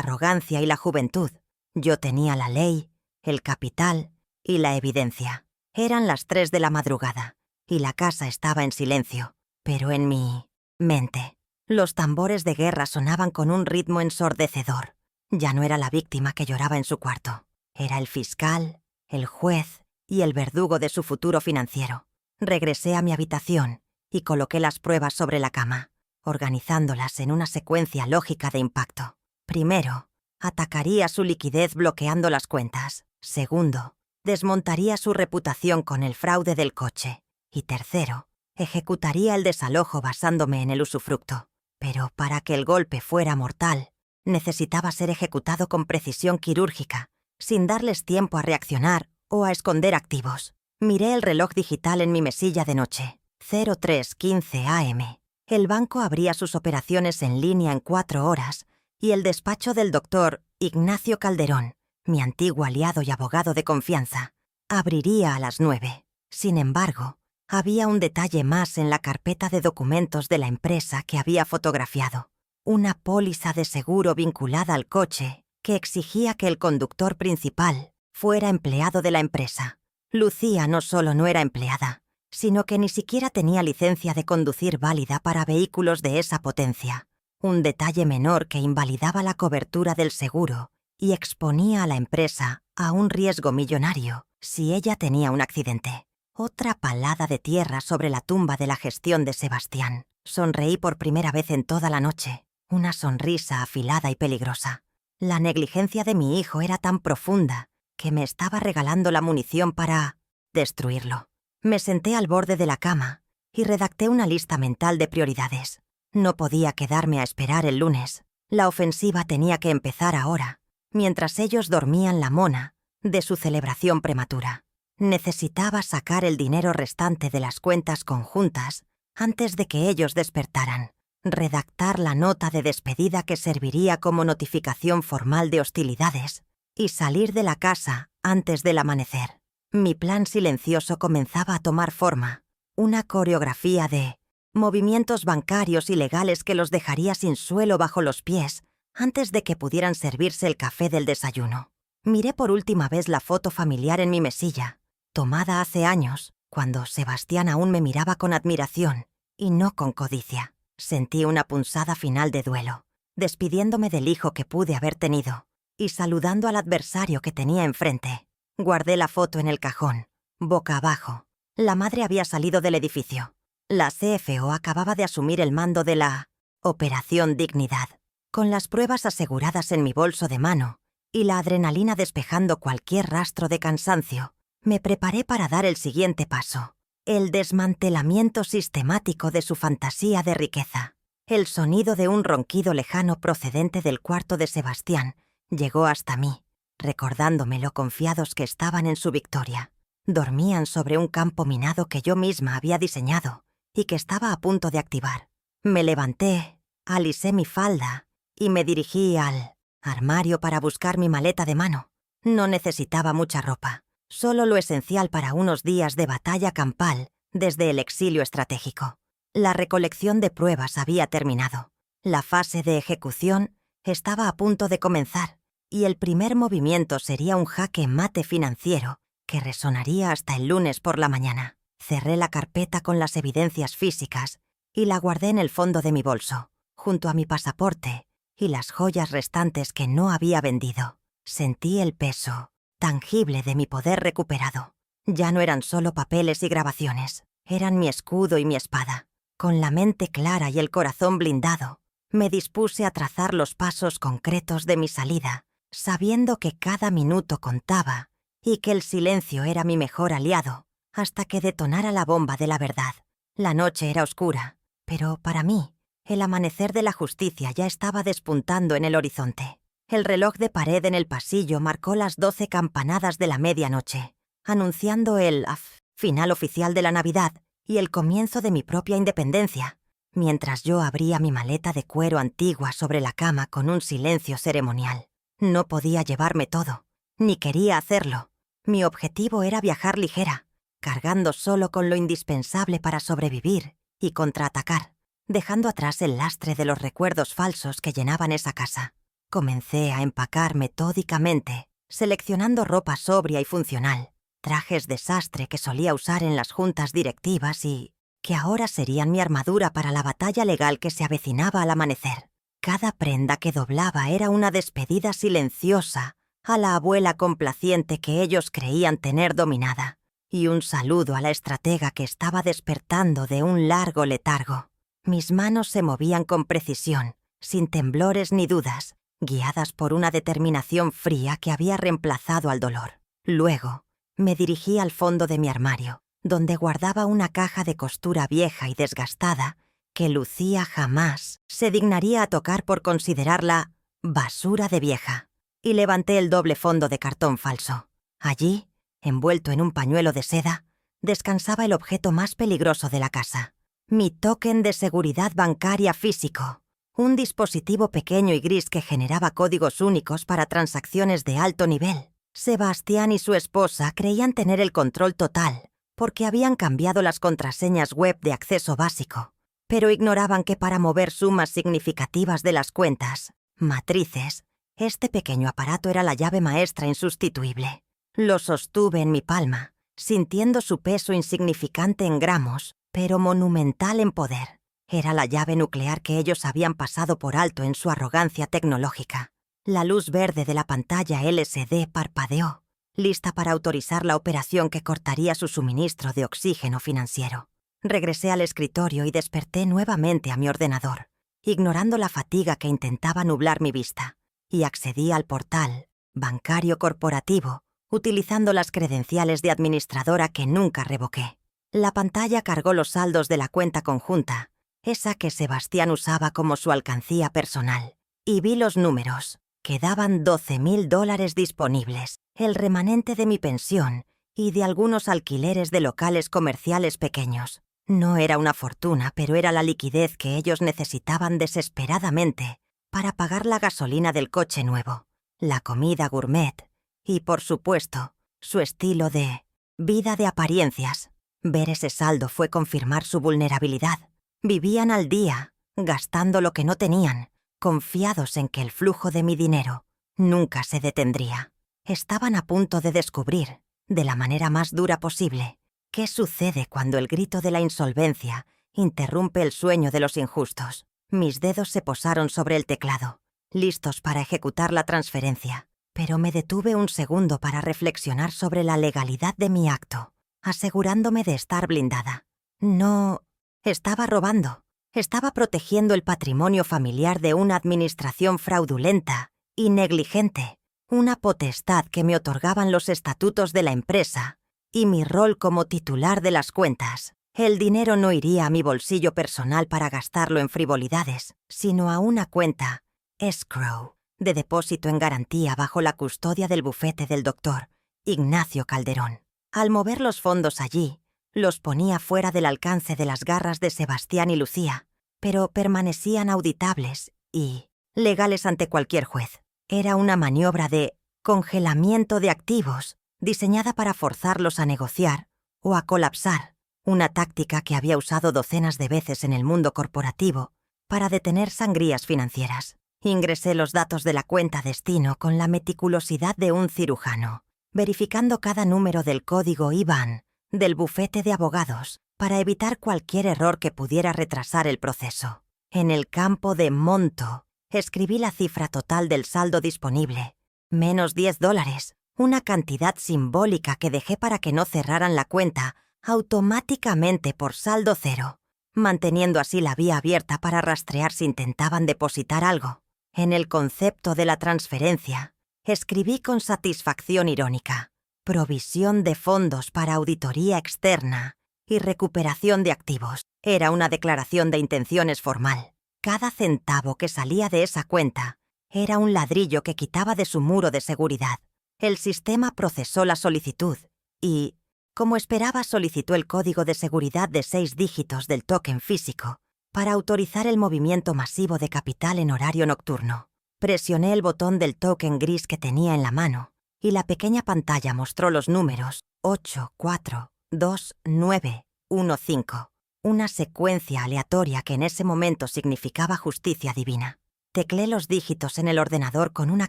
arrogancia y la juventud. Yo tenía la ley, el capital y la evidencia. Eran las 3 de la madrugada y la casa estaba en silencio, pero en mi mente los tambores de guerra sonaban con un ritmo ensordecedor. Ya no era la víctima que lloraba en su cuarto. Era el fiscal, el juez y el verdugo de su futuro financiero. Regresé a mi habitación y coloqué las pruebas sobre la cama, organizándolas en una secuencia lógica de impacto. Primero, atacaría su liquidez bloqueando las cuentas. Segundo, desmontaría su reputación con el fraude del coche. Y tercero, ejecutaría el desalojo basándome en el usufructo. Pero para que el golpe fuera mortal, necesitaba ser ejecutado con precisión quirúrgica, sin darles tiempo a reaccionar o a esconder activos. Miré el reloj digital en mi mesilla de noche. 03:15 AM. El banco abría sus operaciones en línea en 4 horas y el despacho del doctor Ignacio Calderón, mi antiguo aliado y abogado de confianza, abriría a las 9. Sin embargo, había un detalle más en la carpeta de documentos de la empresa que había fotografiado. Una póliza de seguro vinculada al coche que exigía que el conductor principal fuera empleado de la empresa. Lucía no solo no era empleada, sino que ni siquiera tenía licencia de conducir válida para vehículos de esa potencia. Un detalle menor que invalidaba la cobertura del seguro y exponía a la empresa a un riesgo millonario si ella tenía un accidente. Otra palada de tierra sobre la tumba de la gestión de Sebastián. Sonreí por primera vez en toda la noche. Una sonrisa afilada y peligrosa. La negligencia de mi hijo era tan profunda que me estaba regalando la munición para destruirlo. Me senté al borde de la cama y redacté una lista mental de prioridades. No podía quedarme a esperar el lunes. La ofensiva tenía que empezar ahora, mientras ellos dormían la mona de su celebración prematura. Necesitaba sacar el dinero restante de las cuentas conjuntas antes de que ellos despertaran, redactar la nota de despedida que serviría como notificación formal de hostilidades y salir de la casa antes del amanecer. Mi plan silencioso comenzaba a tomar forma, una coreografía de movimientos bancarios y legales que los dejaría sin suelo bajo los pies antes de que pudieran servirse el café del desayuno. Miré por última vez la foto familiar en mi mesilla, tomada hace años, cuando Sebastián aún me miraba con admiración y no con codicia. Sentí una punzada final de duelo, despidiéndome del hijo que pude haber tenido y saludando al adversario que tenía enfrente. Guardé la foto en el cajón, boca abajo. La madre había salido del edificio. La CFO acababa de asumir el mando de la Operación Dignidad. Con las pruebas aseguradas en mi bolso de mano y la adrenalina despejando cualquier rastro de cansancio, me preparé para dar el siguiente paso, el desmantelamiento sistemático de su fantasía de riqueza. El sonido de un ronquido lejano procedente del cuarto de Sebastián llegó hasta mí, recordándome lo confiados que estaban en su victoria. Dormían sobre un campo minado que yo misma había diseñado y que estaba a punto de activar. Me levanté, alisé mi falda y me dirigí al armario para buscar mi maleta de mano. No necesitaba mucha ropa, solo lo esencial para unos días de batalla campal desde el exilio estratégico. La recolección de pruebas había terminado. La fase de ejecución estaba a punto de comenzar y el primer movimiento sería un jaque mate financiero que resonaría hasta el lunes por la mañana. Cerré la carpeta con las evidencias físicas y la guardé en el fondo de mi bolso, junto a mi pasaporte y las joyas restantes que no había vendido. Sentí el peso tangible de mi poder recuperado. Ya no eran solo papeles y grabaciones, eran mi escudo y mi espada. Con la mente clara y el corazón blindado, me dispuse a trazar los pasos concretos de mi salida, sabiendo que cada minuto contaba y que el silencio era mi mejor aliado, hasta que detonara la bomba de la verdad. La noche era oscura, pero para mí, el amanecer de la justicia ya estaba despuntando en el horizonte. El reloj de pared en el pasillo marcó las 12 campanadas de la medianoche, anunciando el final oficial de la Navidad y el comienzo de mi propia independencia, mientras yo abría mi maleta de cuero antigua sobre la cama con un silencio ceremonial. No podía llevarme todo, ni quería hacerlo. Mi objetivo era viajar ligera, cargando solo con lo indispensable para sobrevivir y contraatacar, dejando atrás el lastre de los recuerdos falsos que llenaban esa casa. Comencé a empacar metódicamente, seleccionando ropa sobria y funcional, trajes de sastre que solía usar en las juntas directivas y que ahora serían mi armadura para la batalla legal que se avecinaba al amanecer. Cada prenda que doblaba era una despedida silenciosa a la abuela complaciente que ellos creían tener dominada, y un saludo a la estratega que estaba despertando de un largo letargo. Mis manos se movían con precisión, sin temblores ni dudas, guiadas por una determinación fría que había reemplazado al dolor. Luego, me dirigí al fondo de mi armario, donde guardaba una caja de costura vieja y desgastada que Lucía jamás se dignaría a tocar por considerarla basura de vieja, y levanté el doble fondo de cartón falso. Allí, envuelto en un pañuelo de seda, descansaba el objeto más peligroso de la casa, mi token de seguridad bancaria físico, un dispositivo pequeño y gris que generaba códigos únicos para transacciones de alto nivel. Sebastián y su esposa creían tener el control total porque habían cambiado las contraseñas web de acceso básico, pero ignoraban que para mover sumas significativas de las cuentas, matrices, este pequeño aparato era la llave maestra insustituible. Lo sostuve en mi palma, sintiendo su peso insignificante en gramos, pero monumental en poder. Era la llave nuclear que ellos habían pasado por alto en su arrogancia tecnológica. La luz verde de la pantalla LCD parpadeó, lista para autorizar la operación que cortaría su suministro de oxígeno financiero. Regresé al escritorio y desperté nuevamente a mi ordenador, ignorando la fatiga que intentaba nublar mi vista, y accedí al portal bancario corporativo, utilizando las credenciales de administradora que nunca revoqué. La pantalla cargó los saldos de la cuenta conjunta, esa que Sebastián usaba como su alcancía personal, y vi los números. Quedaban $12,000 disponibles, el remanente de mi pensión y de algunos alquileres de locales comerciales pequeños. No era una fortuna, pero era la liquidez que ellos necesitaban desesperadamente para pagar la gasolina del coche nuevo, la comida gourmet y, por supuesto, su estilo de vida de apariencias. Ver ese saldo fue confirmar su vulnerabilidad. Vivían al día, gastando lo que no tenían, confiados en que el flujo de mi dinero nunca se detendría. Estaban a punto de descubrir, de la manera más dura posible, qué sucede cuando el grito de la insolvencia interrumpe el sueño de los injustos. Mis dedos se posaron sobre el teclado, listos para ejecutar la transferencia, pero me detuve un segundo para reflexionar sobre la legalidad de mi acto, asegurándome de estar blindada. No estaba robando. Estaba protegiendo el patrimonio familiar de una administración fraudulenta y negligente, una potestad que me otorgaban los estatutos de la empresa y mi rol como titular de las cuentas. El dinero no iría a mi bolsillo personal para gastarlo en frivolidades, sino a una cuenta escrow de depósito en garantía bajo la custodia del bufete del doctor Ignacio Calderón. Al mover los fondos allí, los ponía fuera del alcance de las garras de Sebastián y Lucía, pero permanecían auditables y legales ante cualquier juez. Era una maniobra de congelamiento de activos diseñada para forzarlos a negociar o a colapsar, una táctica que había usado docenas de veces en el mundo corporativo para detener sangrías financieras. Ingresé los datos de la cuenta destino con la meticulosidad de un cirujano, verificando cada número del código IBAN del bufete de abogados para evitar cualquier error que pudiera retrasar el proceso. En el campo de monto, escribí la cifra total del saldo disponible, menos $10, una cantidad simbólica que dejé para que no cerraran la cuenta automáticamente por saldo cero, manteniendo así la vía abierta para rastrear si intentaban depositar algo. En el concepto de la transferencia, escribí con satisfacción irónica: provisión de fondos para auditoría externa y recuperación de activos. Era una declaración de intenciones formal. Cada centavo que salía de esa cuenta era un ladrillo que quitaba de su muro de seguridad. El sistema procesó la solicitud y, como esperaba, solicitó el código de seguridad de 6 dígitos del token físico para autorizar el movimiento masivo de capital en horario nocturno. Presioné el botón del token gris que tenía en la mano y la pequeña pantalla mostró los números 842915. una secuencia aleatoria que en ese momento significaba justicia divina. Teclé los dígitos en el ordenador con una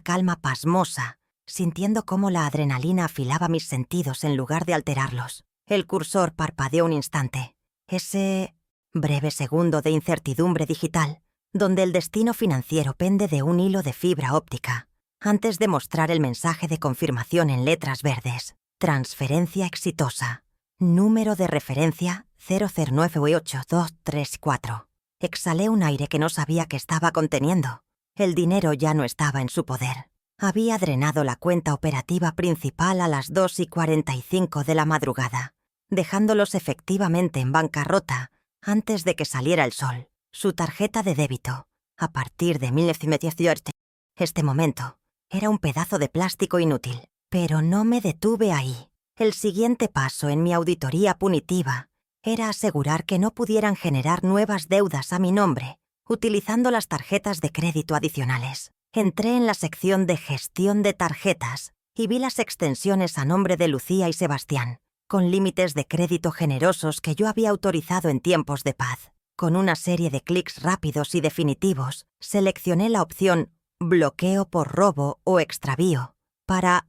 calma pasmosa, sintiendo cómo la adrenalina afilaba mis sentidos en lugar de alterarlos. El cursor parpadeó un instante. Ese breve segundo de incertidumbre digital, donde el destino financiero pende de un hilo de fibra óptica, antes de mostrar el mensaje de confirmación en letras verdes. Transferencia exitosa. Número de referencia 00982234. Exhalé un aire que no sabía que estaba conteniendo. El dinero ya no estaba en su poder. Había drenado la cuenta operativa principal a las 2:45 de la madrugada, dejándolos efectivamente en bancarrota antes de que saliera el sol. Su tarjeta de débito, a partir de 1918. Este momento era un pedazo de plástico inútil, pero no me detuve ahí. El siguiente paso en mi auditoría punitiva era asegurar que no pudieran generar nuevas deudas a mi nombre, utilizando las tarjetas de crédito adicionales. Entré en la sección de gestión de tarjetas y vi las extensiones a nombre de Lucía y Sebastián, con límites de crédito generosos que yo había autorizado en tiempos de paz. Con una serie de clics rápidos y definitivos, seleccioné la opción bloqueo por robo o extravío para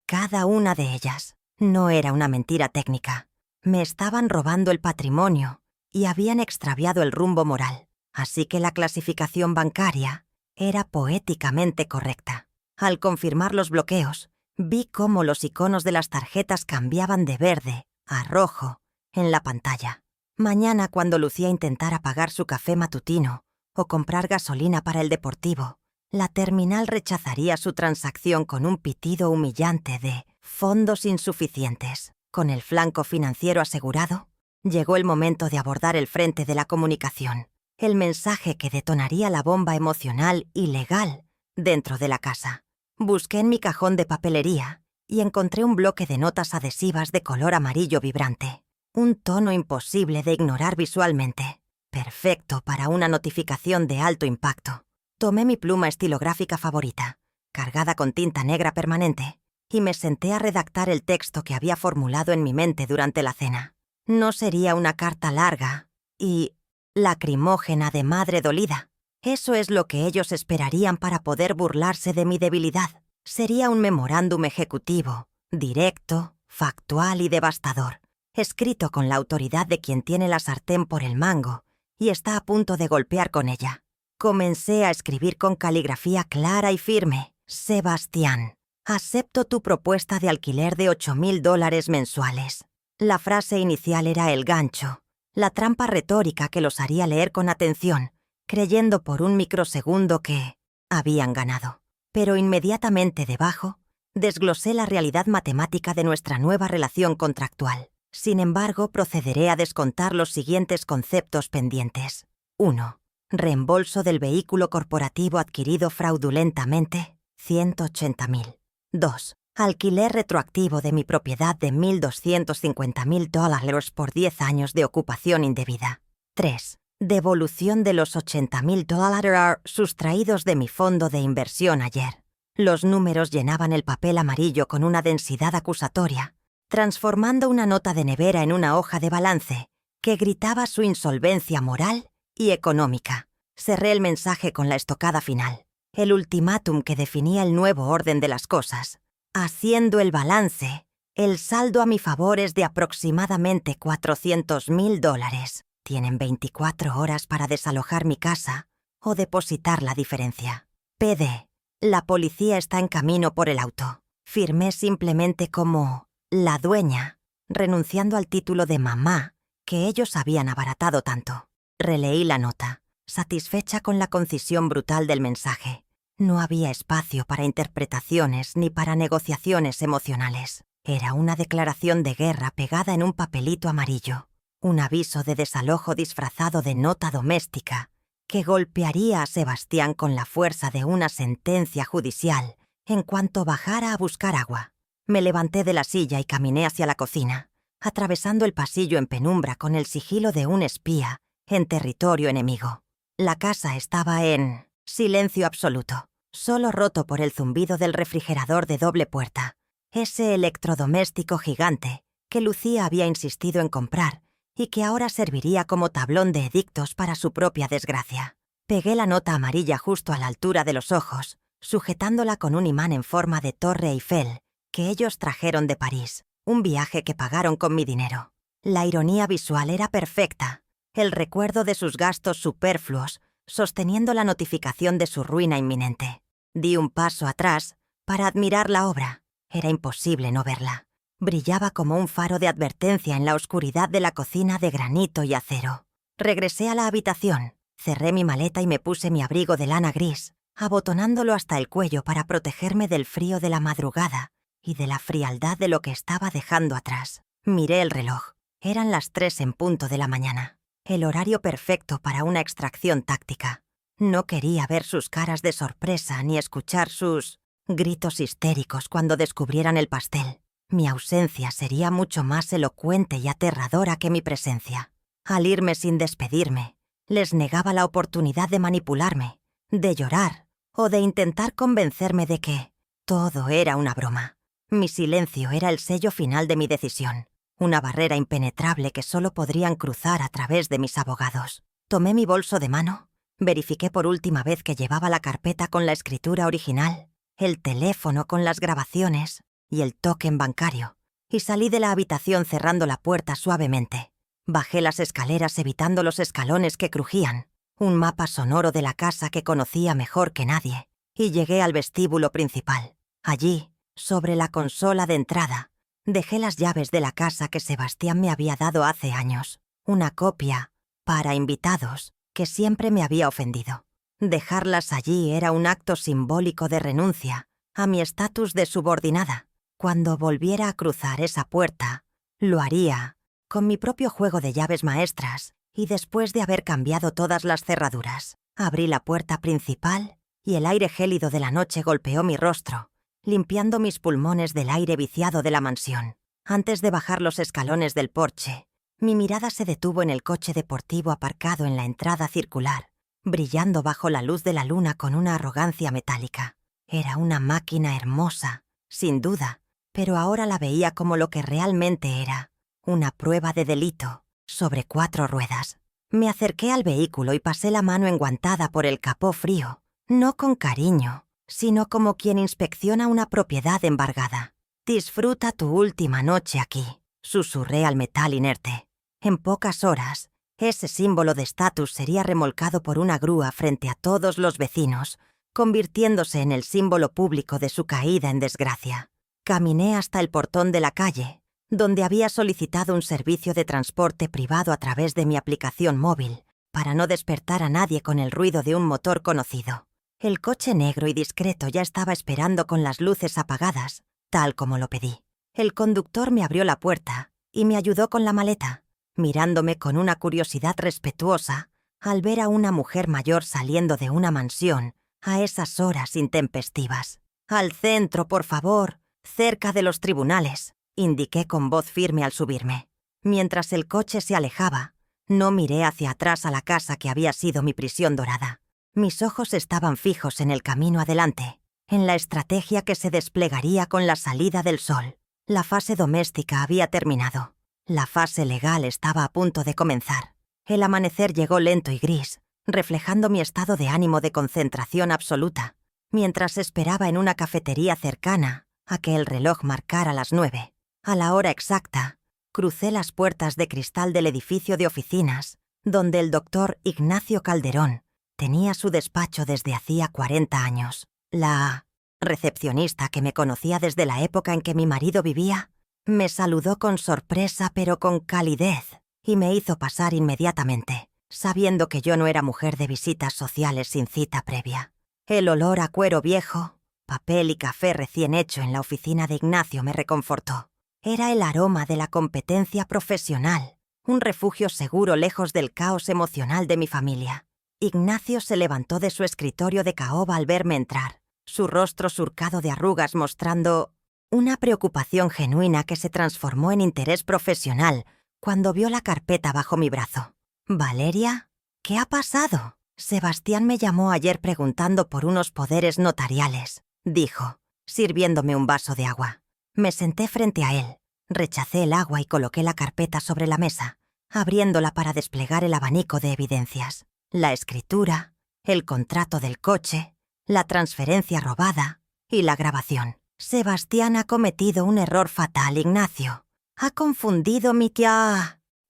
cada una de ellas. No era una mentira técnica. Me estaban robando el patrimonio y habían extraviado el rumbo moral, así que la clasificación bancaria era poéticamente correcta. Al confirmar los bloqueos, vi cómo los iconos de las tarjetas cambiaban de verde a rojo en la pantalla. Mañana, cuando Lucía intentara pagar su café matutino o comprar gasolina para el deportivo, la terminal rechazaría su transacción con un pitido humillante de fondos insuficientes. Con el flanco financiero asegurado, llegó el momento de abordar el frente de la comunicación, el mensaje que detonaría la bomba emocional y legal dentro de la casa. Busqué en mi cajón de papelería y encontré un bloque de notas adhesivas de color amarillo vibrante, un tono imposible de ignorar visualmente, perfecto para una notificación de alto impacto. Tomé mi pluma estilográfica favorita, cargada con tinta negra permanente, y me senté a redactar el texto que había formulado en mi mente durante la cena. No sería una carta larga y lacrimógena de madre dolida. Eso es lo que ellos esperarían para poder burlarse de mi debilidad. Sería un memorándum ejecutivo, directo, factual y devastador, escrito con la autoridad de quien tiene la sartén por el mango y está a punto de golpear con ella. Comencé a escribir con caligrafía clara y firme. Sebastián, acepto tu propuesta de alquiler de $8,000 mensuales. La frase inicial era el gancho, la trampa retórica que los haría leer con atención, creyendo por un microsegundo que habían ganado. Pero inmediatamente debajo, desglosé la realidad matemática de nuestra nueva relación contractual. Sin embargo, procederé a descontar los siguientes conceptos pendientes. 1. Reembolso del vehículo corporativo adquirido fraudulentamente, $180,000. 2. Alquiler retroactivo de mi propiedad de $1,250,000 por 10 años de ocupación indebida. 3. Devolución de los $80,000 sustraídos de mi fondo de inversión ayer. Los números llenaban el papel amarillo con una densidad acusatoria, transformando una nota de nevera en una hoja de balance que gritaba su insolvencia moral y económica. Cerré el mensaje con la estocada final, el ultimátum que definía el nuevo orden de las cosas. Haciendo el balance, el saldo a mi favor es de aproximadamente $400,000. Tienen 24 horas para desalojar mi casa o depositar la diferencia. PD. La policía está en camino por el auto. Firmé simplemente como la dueña, renunciando al título de mamá que ellos habían abaratado tanto. Releí la nota, satisfecha con la concisión brutal del mensaje. No había espacio para interpretaciones ni para negociaciones emocionales. Era una declaración de guerra pegada en un papelito amarillo, un aviso de desalojo disfrazado de nota doméstica que golpearía a Sebastián con la fuerza de una sentencia judicial en cuanto bajara a buscar agua. Me levanté de la silla y caminé hacia la cocina, atravesando el pasillo en penumbra con el sigilo de un espía en territorio enemigo. La casa estaba en silencio absoluto, solo roto por el zumbido del refrigerador de doble puerta, ese electrodoméstico gigante que Lucía había insistido en comprar y que ahora serviría como tablón de edictos para su propia desgracia. Pegué la nota amarilla justo a la altura de los ojos, sujetándola con un imán en forma de Torre Eiffel que ellos trajeron de París, un viaje que pagaron con mi dinero. La ironía visual era perfecta, el recuerdo de sus gastos superfluos, sosteniendo la notificación de su ruina inminente. Di un paso atrás para admirar la obra. Era imposible no verla. Brillaba como un faro de advertencia en la oscuridad de la cocina de granito y acero. Regresé a la habitación, cerré mi maleta y me puse mi abrigo de lana gris, abotonándolo hasta el cuello para protegerme del frío de la madrugada y de la frialdad de lo que estaba dejando atrás. Miré el reloj. Eran las 3 en punto de la mañana. El horario perfecto para una extracción táctica. No quería ver sus caras de sorpresa ni escuchar sus gritos histéricos cuando descubrieran el pastel. Mi ausencia sería mucho más elocuente y aterradora que mi presencia. Al irme sin despedirme, les negaba la oportunidad de manipularme, de llorar o de intentar convencerme de que todo era una broma. Mi silencio era el sello final de mi decisión, una barrera impenetrable que solo podrían cruzar a través de mis abogados. Tomé mi bolso de mano, verifiqué por última vez que llevaba la carpeta con la escritura original, el teléfono con las grabaciones y el token bancario, y salí de la habitación cerrando la puerta suavemente. Bajé las escaleras evitando los escalones que crujían, un mapa sonoro de la casa que conocía mejor que nadie, y llegué al vestíbulo principal. Allí, sobre la consola de entrada, dejé las llaves de la casa que Sebastián me había dado hace años, una copia, para invitados, que siempre me había ofendido. Dejarlas allí era un acto simbólico de renuncia a mi estatus de subordinada. Cuando volviera a cruzar esa puerta, lo haría con mi propio juego de llaves maestras y después de haber cambiado todas las cerraduras. Abrí la puerta principal y el aire gélido de la noche golpeó mi rostro, limpiando mis pulmones del aire viciado de la mansión. Antes de bajar los escalones del porche, mi mirada se detuvo en el coche deportivo aparcado en la entrada circular, brillando bajo la luz de la luna con una arrogancia metálica. Era una máquina hermosa, sin duda, pero ahora la veía como lo que realmente era, una prueba de delito, sobre 4 ruedas. Me acerqué al vehículo y pasé la mano enguantada por el capó frío, no con cariño, sino como quien inspecciona una propiedad embargada. «Disfruta tu última noche aquí», susurré al metal inerte. En pocas horas, ese símbolo de estatus sería remolcado por una grúa frente a todos los vecinos, convirtiéndose en el símbolo público de su caída en desgracia. Caminé hasta el portón de la calle, donde había solicitado un servicio de transporte privado a través de mi aplicación móvil, para no despertar a nadie con el ruido de un motor conocido. El coche negro y discreto ya estaba esperando con las luces apagadas, tal como lo pedí. El conductor me abrió la puerta y me ayudó con la maleta, mirándome con una curiosidad respetuosa al ver a una mujer mayor saliendo de una mansión a esas horas intempestivas. «Al centro, por favor, cerca de los tribunales», indiqué con voz firme al subirme. Mientras el coche se alejaba, no miré hacia atrás a la casa que había sido mi prisión dorada. Mis ojos estaban fijos en el camino adelante, en la estrategia que se desplegaría con la salida del sol. La fase doméstica había terminado. La fase legal estaba a punto de comenzar. El amanecer llegó lento y gris, reflejando mi estado de ánimo de concentración absoluta, mientras esperaba en una cafetería cercana a que el reloj marcara las 9. A la hora exacta, crucé las puertas de cristal del edificio de oficinas, donde el doctor Ignacio Calderón tenía su despacho desde hacía 40 años. La recepcionista, que me conocía desde la época en que mi marido vivía, me saludó con sorpresa pero con calidez y me hizo pasar inmediatamente, sabiendo que yo no era mujer de visitas sociales sin cita previa. El olor a cuero viejo, papel y café recién hecho en la oficina de Ignacio me reconfortó. Era el aroma de la competencia profesional, un refugio seguro lejos del caos emocional de mi familia. Ignacio se levantó de su escritorio de caoba al verme entrar, su rostro surcado de arrugas mostrando una preocupación genuina que se transformó en interés profesional cuando vio la carpeta bajo mi brazo. «¿Valeria? ¿Qué ha pasado?» «Sebastián me llamó ayer preguntando por unos poderes notariales», dijo, sirviéndome un vaso de agua. Me senté frente a él, rechacé el agua y coloqué la carpeta sobre la mesa, abriéndola para desplegar el abanico de evidencias. La escritura, el contrato del coche, la transferencia robada y la grabación. Sebastián ha cometido un error fatal, Ignacio. Ha confundido mi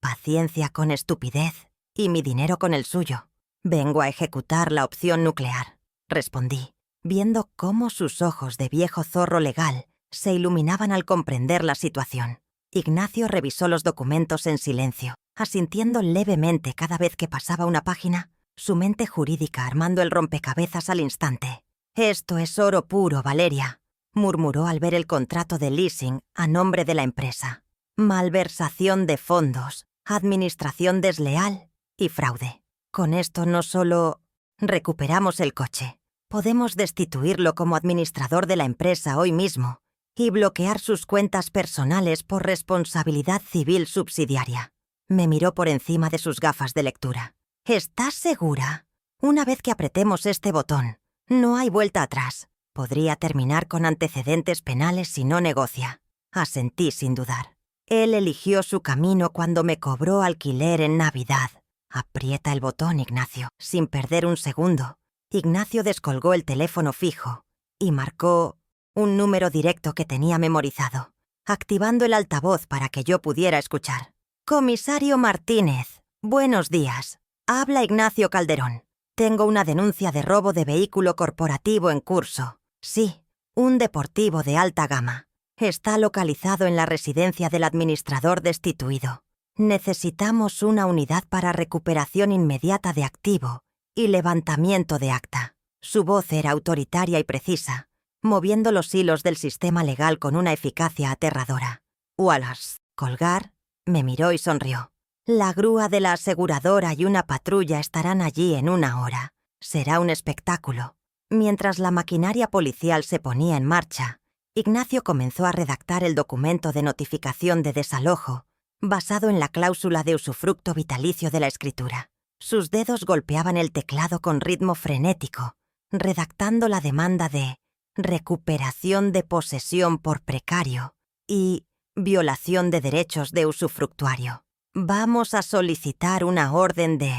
paciencia con estupidez y mi dinero con el suyo. Vengo a ejecutar la opción nuclear, respondí, viendo cómo sus ojos de viejo zorro legal se iluminaban al comprender la situación. Ignacio revisó los documentos en silencio, asintiendo levemente cada vez que pasaba una página, su mente jurídica armando el rompecabezas al instante. «Esto es oro puro, Valeria», murmuró al ver el contrato de leasing a nombre de la empresa. «Malversación de fondos, administración desleal y fraude. Con esto no solo recuperamos el coche, podemos destituirlo como administrador de la empresa hoy mismo y bloquear sus cuentas personales por responsabilidad civil subsidiaria». Me miró por encima de sus gafas de lectura. «¿Estás segura? Una vez que apretemos este botón, no hay vuelta atrás. Podría terminar con antecedentes penales si no negocia». Asentí sin dudar. Él eligió su camino cuando me cobró alquiler en Navidad. Aprieta el botón, Ignacio, sin perder un segundo. Ignacio descolgó el teléfono fijo y marcó un número directo que tenía memorizado, activando el altavoz para que yo pudiera escuchar. «Comisario Martínez, buenos días. Habla Ignacio Calderón. Tengo una denuncia de robo de vehículo corporativo en curso. Sí, un deportivo de alta gama. Está localizado en la residencia del administrador destituido. Necesitamos una unidad para recuperación inmediata de activo y levantamiento de acta». Su voz era autoritaria y precisa, moviendo los hilos del sistema legal con una eficacia aterradora. «Wallace, colgar», me miró y sonrió. «La grúa de la aseguradora y una patrulla estarán allí en 1 hora. Será un espectáculo». Mientras la maquinaria policial se ponía en marcha, Ignacio comenzó a redactar el documento de notificación de desalojo, basado en la cláusula de usufructo vitalicio de la escritura. Sus dedos golpeaban el teclado con ritmo frenético, redactando la demanda de recuperación de posesión por precario y violación de derechos de usufructuario. «Vamos a solicitar una orden de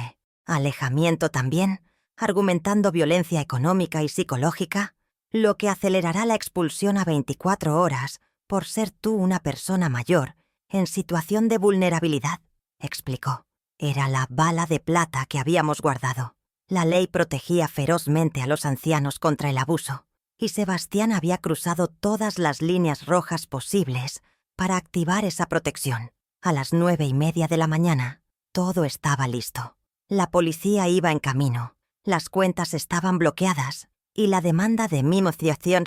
alejamiento también», argumentando violencia económica y psicológica, lo que acelerará la expulsión a 24 horas por ser tú una persona mayor en situación de vulnerabilidad, explicó. Era la bala de plata que habíamos guardado. La ley protegía ferozmente a los ancianos contra el abuso, y Sebastián había cruzado todas las líneas rojas posibles para activar esa protección. A las 9:30 de la mañana, todo estaba listo. La policía iba en camino, las cuentas estaban bloqueadas y la demanda de mimoción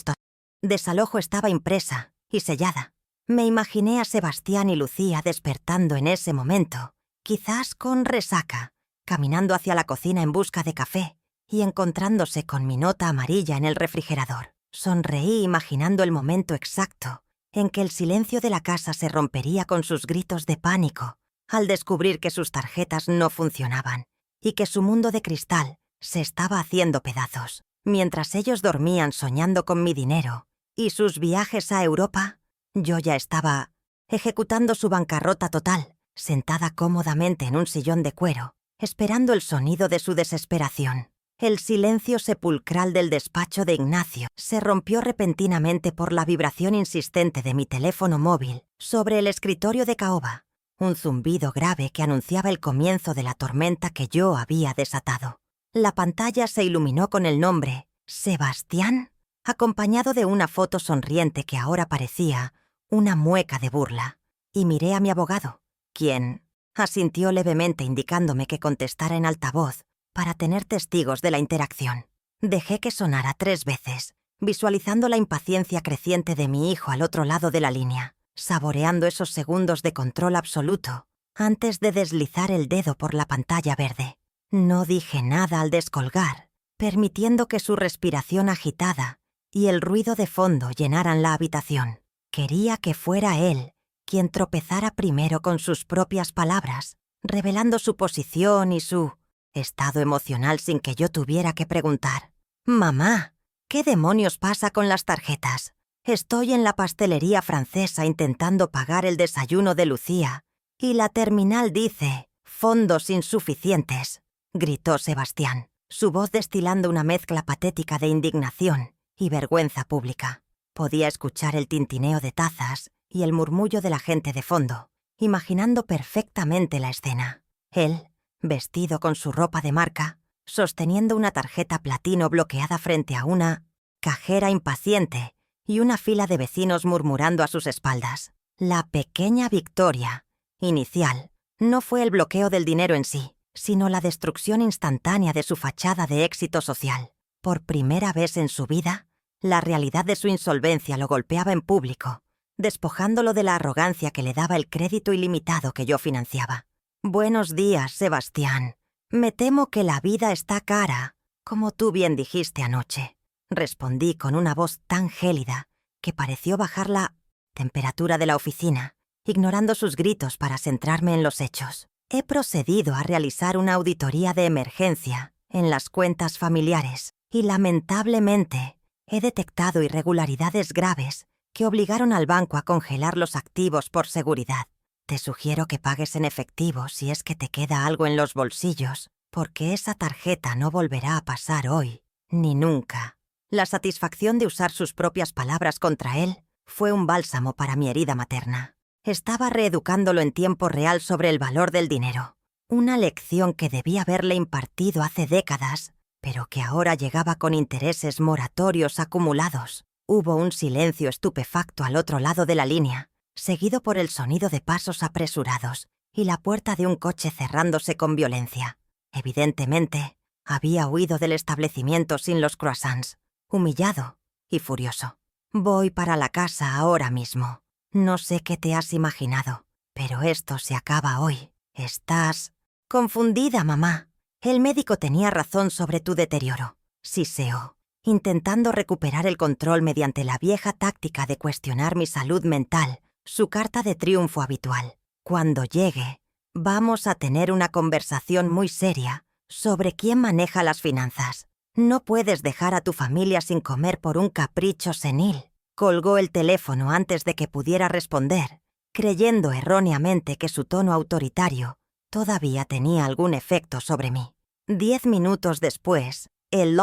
desalojo estaba impresa y sellada. Me imaginé a Sebastián y Lucía despertando en ese momento, quizás con resaca, caminando hacia la cocina en busca de café y encontrándose con mi nota amarilla en el refrigerador. Sonreí imaginando el momento exacto en que el silencio de la casa se rompería con sus gritos de pánico al descubrir que sus tarjetas no funcionaban y que su mundo de cristal se estaba haciendo pedazos. Mientras ellos dormían soñando con mi dinero y sus viajes a Europa, yo ya estaba ejecutando su bancarrota total, sentada cómodamente en un sillón de cuero, esperando el sonido de su desesperación. El silencio sepulcral del despacho de Ignacio se rompió repentinamente por la vibración insistente de mi teléfono móvil sobre el escritorio de caoba, un zumbido grave que anunciaba el comienzo de la tormenta que yo había desatado. La pantalla se iluminó con el nombre «Sebastián», acompañado de una foto sonriente que ahora parecía una mueca de burla, y miré a mi abogado, quien asintió levemente indicándome que contestara en altavoz para tener testigos de la interacción. Dejé que sonara 3 veces, visualizando la impaciencia creciente de mi hijo al otro lado de la línea, saboreando esos segundos de control absoluto antes de deslizar el dedo por la pantalla verde. No dije nada al descolgar, permitiendo que su respiración agitada y el ruido de fondo llenaran la habitación. Quería que fuera él quien tropezara primero con sus propias palabras, revelando su posición y su estado emocional sin que yo tuviera que preguntar. «Mamá, ¿qué demonios pasa con las tarjetas? Estoy en la pastelería francesa intentando pagar el desayuno de Lucía Y la terminal dice «fondos insuficientes», gritó Sebastián, su voz destilando una mezcla patética de indignación y vergüenza pública. Podía escuchar el tintineo de tazas y el murmullo de la gente de fondo, imaginando perfectamente la escena. Él, vestido con su ropa de marca, sosteniendo una tarjeta platino bloqueada frente a una cajera impaciente y una fila de vecinos murmurando a sus espaldas. La pequeña victoria inicial no fue el bloqueo del dinero en sí, sino la destrucción instantánea de su fachada de éxito social. Por primera vez en su vida, la realidad de su insolvencia lo golpeaba en público, despojándolo de la arrogancia que le daba el crédito ilimitado que yo financiaba. «Buenos días, Sebastián. Me temo que la vida está cara, como tú bien dijiste anoche», respondí con una voz tan gélida que pareció bajar la temperatura de la oficina, ignorando sus gritos para centrarme en los hechos. He procedido a realizar una auditoría de emergencia en las cuentas familiares y, lamentablemente, he detectado irregularidades graves que obligaron al banco a congelar los activos por seguridad. Te sugiero que pagues en efectivo si es que te queda algo en los bolsillos, porque esa tarjeta no volverá a pasar hoy, ni nunca. La satisfacción de usar sus propias palabras contra él fue un bálsamo para mi herida materna. Estaba reeducándolo en tiempo real sobre el valor del dinero, una lección que debía haberle impartido hace décadas, pero que ahora llegaba con intereses moratorios acumulados. Hubo un silencio estupefacto al otro lado de la línea, seguido por el sonido de pasos apresurados y la puerta de un coche cerrándose con violencia. Evidentemente, había huido del establecimiento sin los croissants, humillado y furioso. «Voy para la casa ahora mismo. No sé qué te has imaginado, pero esto se acaba hoy. Estás confundida, mamá. El médico tenía razón sobre tu deterioro», siseó, intentando recuperar el control mediante la vieja táctica de cuestionar mi salud mental, su carta de triunfo habitual. «Cuando llegue, vamos a tener una conversación muy seria sobre quién maneja las finanzas. No puedes dejar a tu familia sin comer por un capricho senil». Colgó el teléfono antes de que pudiera responder, creyendo erróneamente que su tono autoritario todavía tenía algún efecto sobre mí. 10 minutos después, el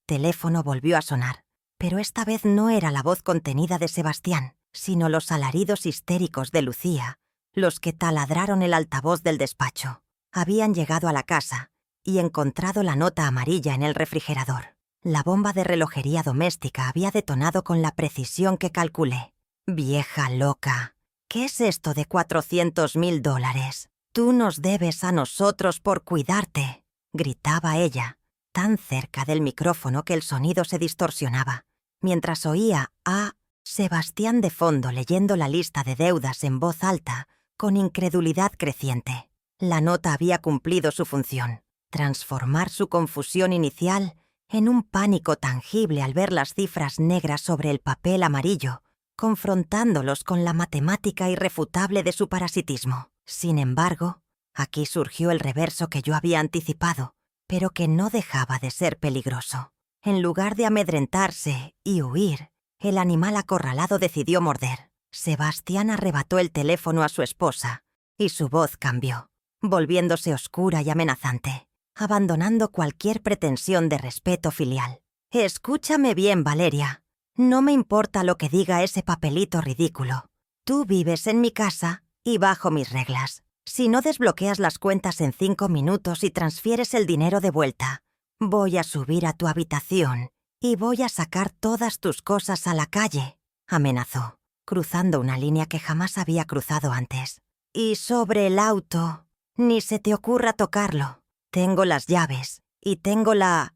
teléfono volvió a sonar, pero esta vez no era la voz contenida de Sebastián, sino los alaridos histéricos de Lucía, los que taladraron el altavoz del despacho. Habían llegado a la casa y encontrado la nota amarilla en el refrigerador. La bomba de relojería doméstica había detonado con la precisión que calculé. «Vieja loca, ¿qué es esto de $400,000? Tú nos debes a nosotros por cuidarte», gritaba ella, tan cerca del micrófono que el sonido se distorsionaba, mientras oía a Sebastián de fondo leyendo la lista de deudas en voz alta, con incredulidad creciente. La nota había cumplido su función, transformar su confusión inicial en un pánico tangible al ver las cifras negras sobre el papel amarillo, confrontándolos con la matemática irrefutable de su parasitismo. Sin embargo, aquí surgió el reverso que yo había anticipado, pero que no dejaba de ser peligroso. En lugar de amedrentarse y huir, el animal acorralado decidió morder. Sebastián arrebató el teléfono a su esposa y su voz cambió, volviéndose oscura y amenazante, abandonando cualquier pretensión de respeto filial. «Escúchame bien, Valeria. No me importa lo que diga ese papelito ridículo. Tú vives en mi casa y bajo mis reglas. Si no desbloqueas las cuentas en 5 minutos y transfieres el dinero de vuelta, voy a subir a tu habitación y voy a sacar todas tus cosas a la calle», amenazó, cruzando una línea que jamás había cruzado antes. «Y sobre el auto, ni se te ocurra tocarlo. Tengo las llaves y tengo la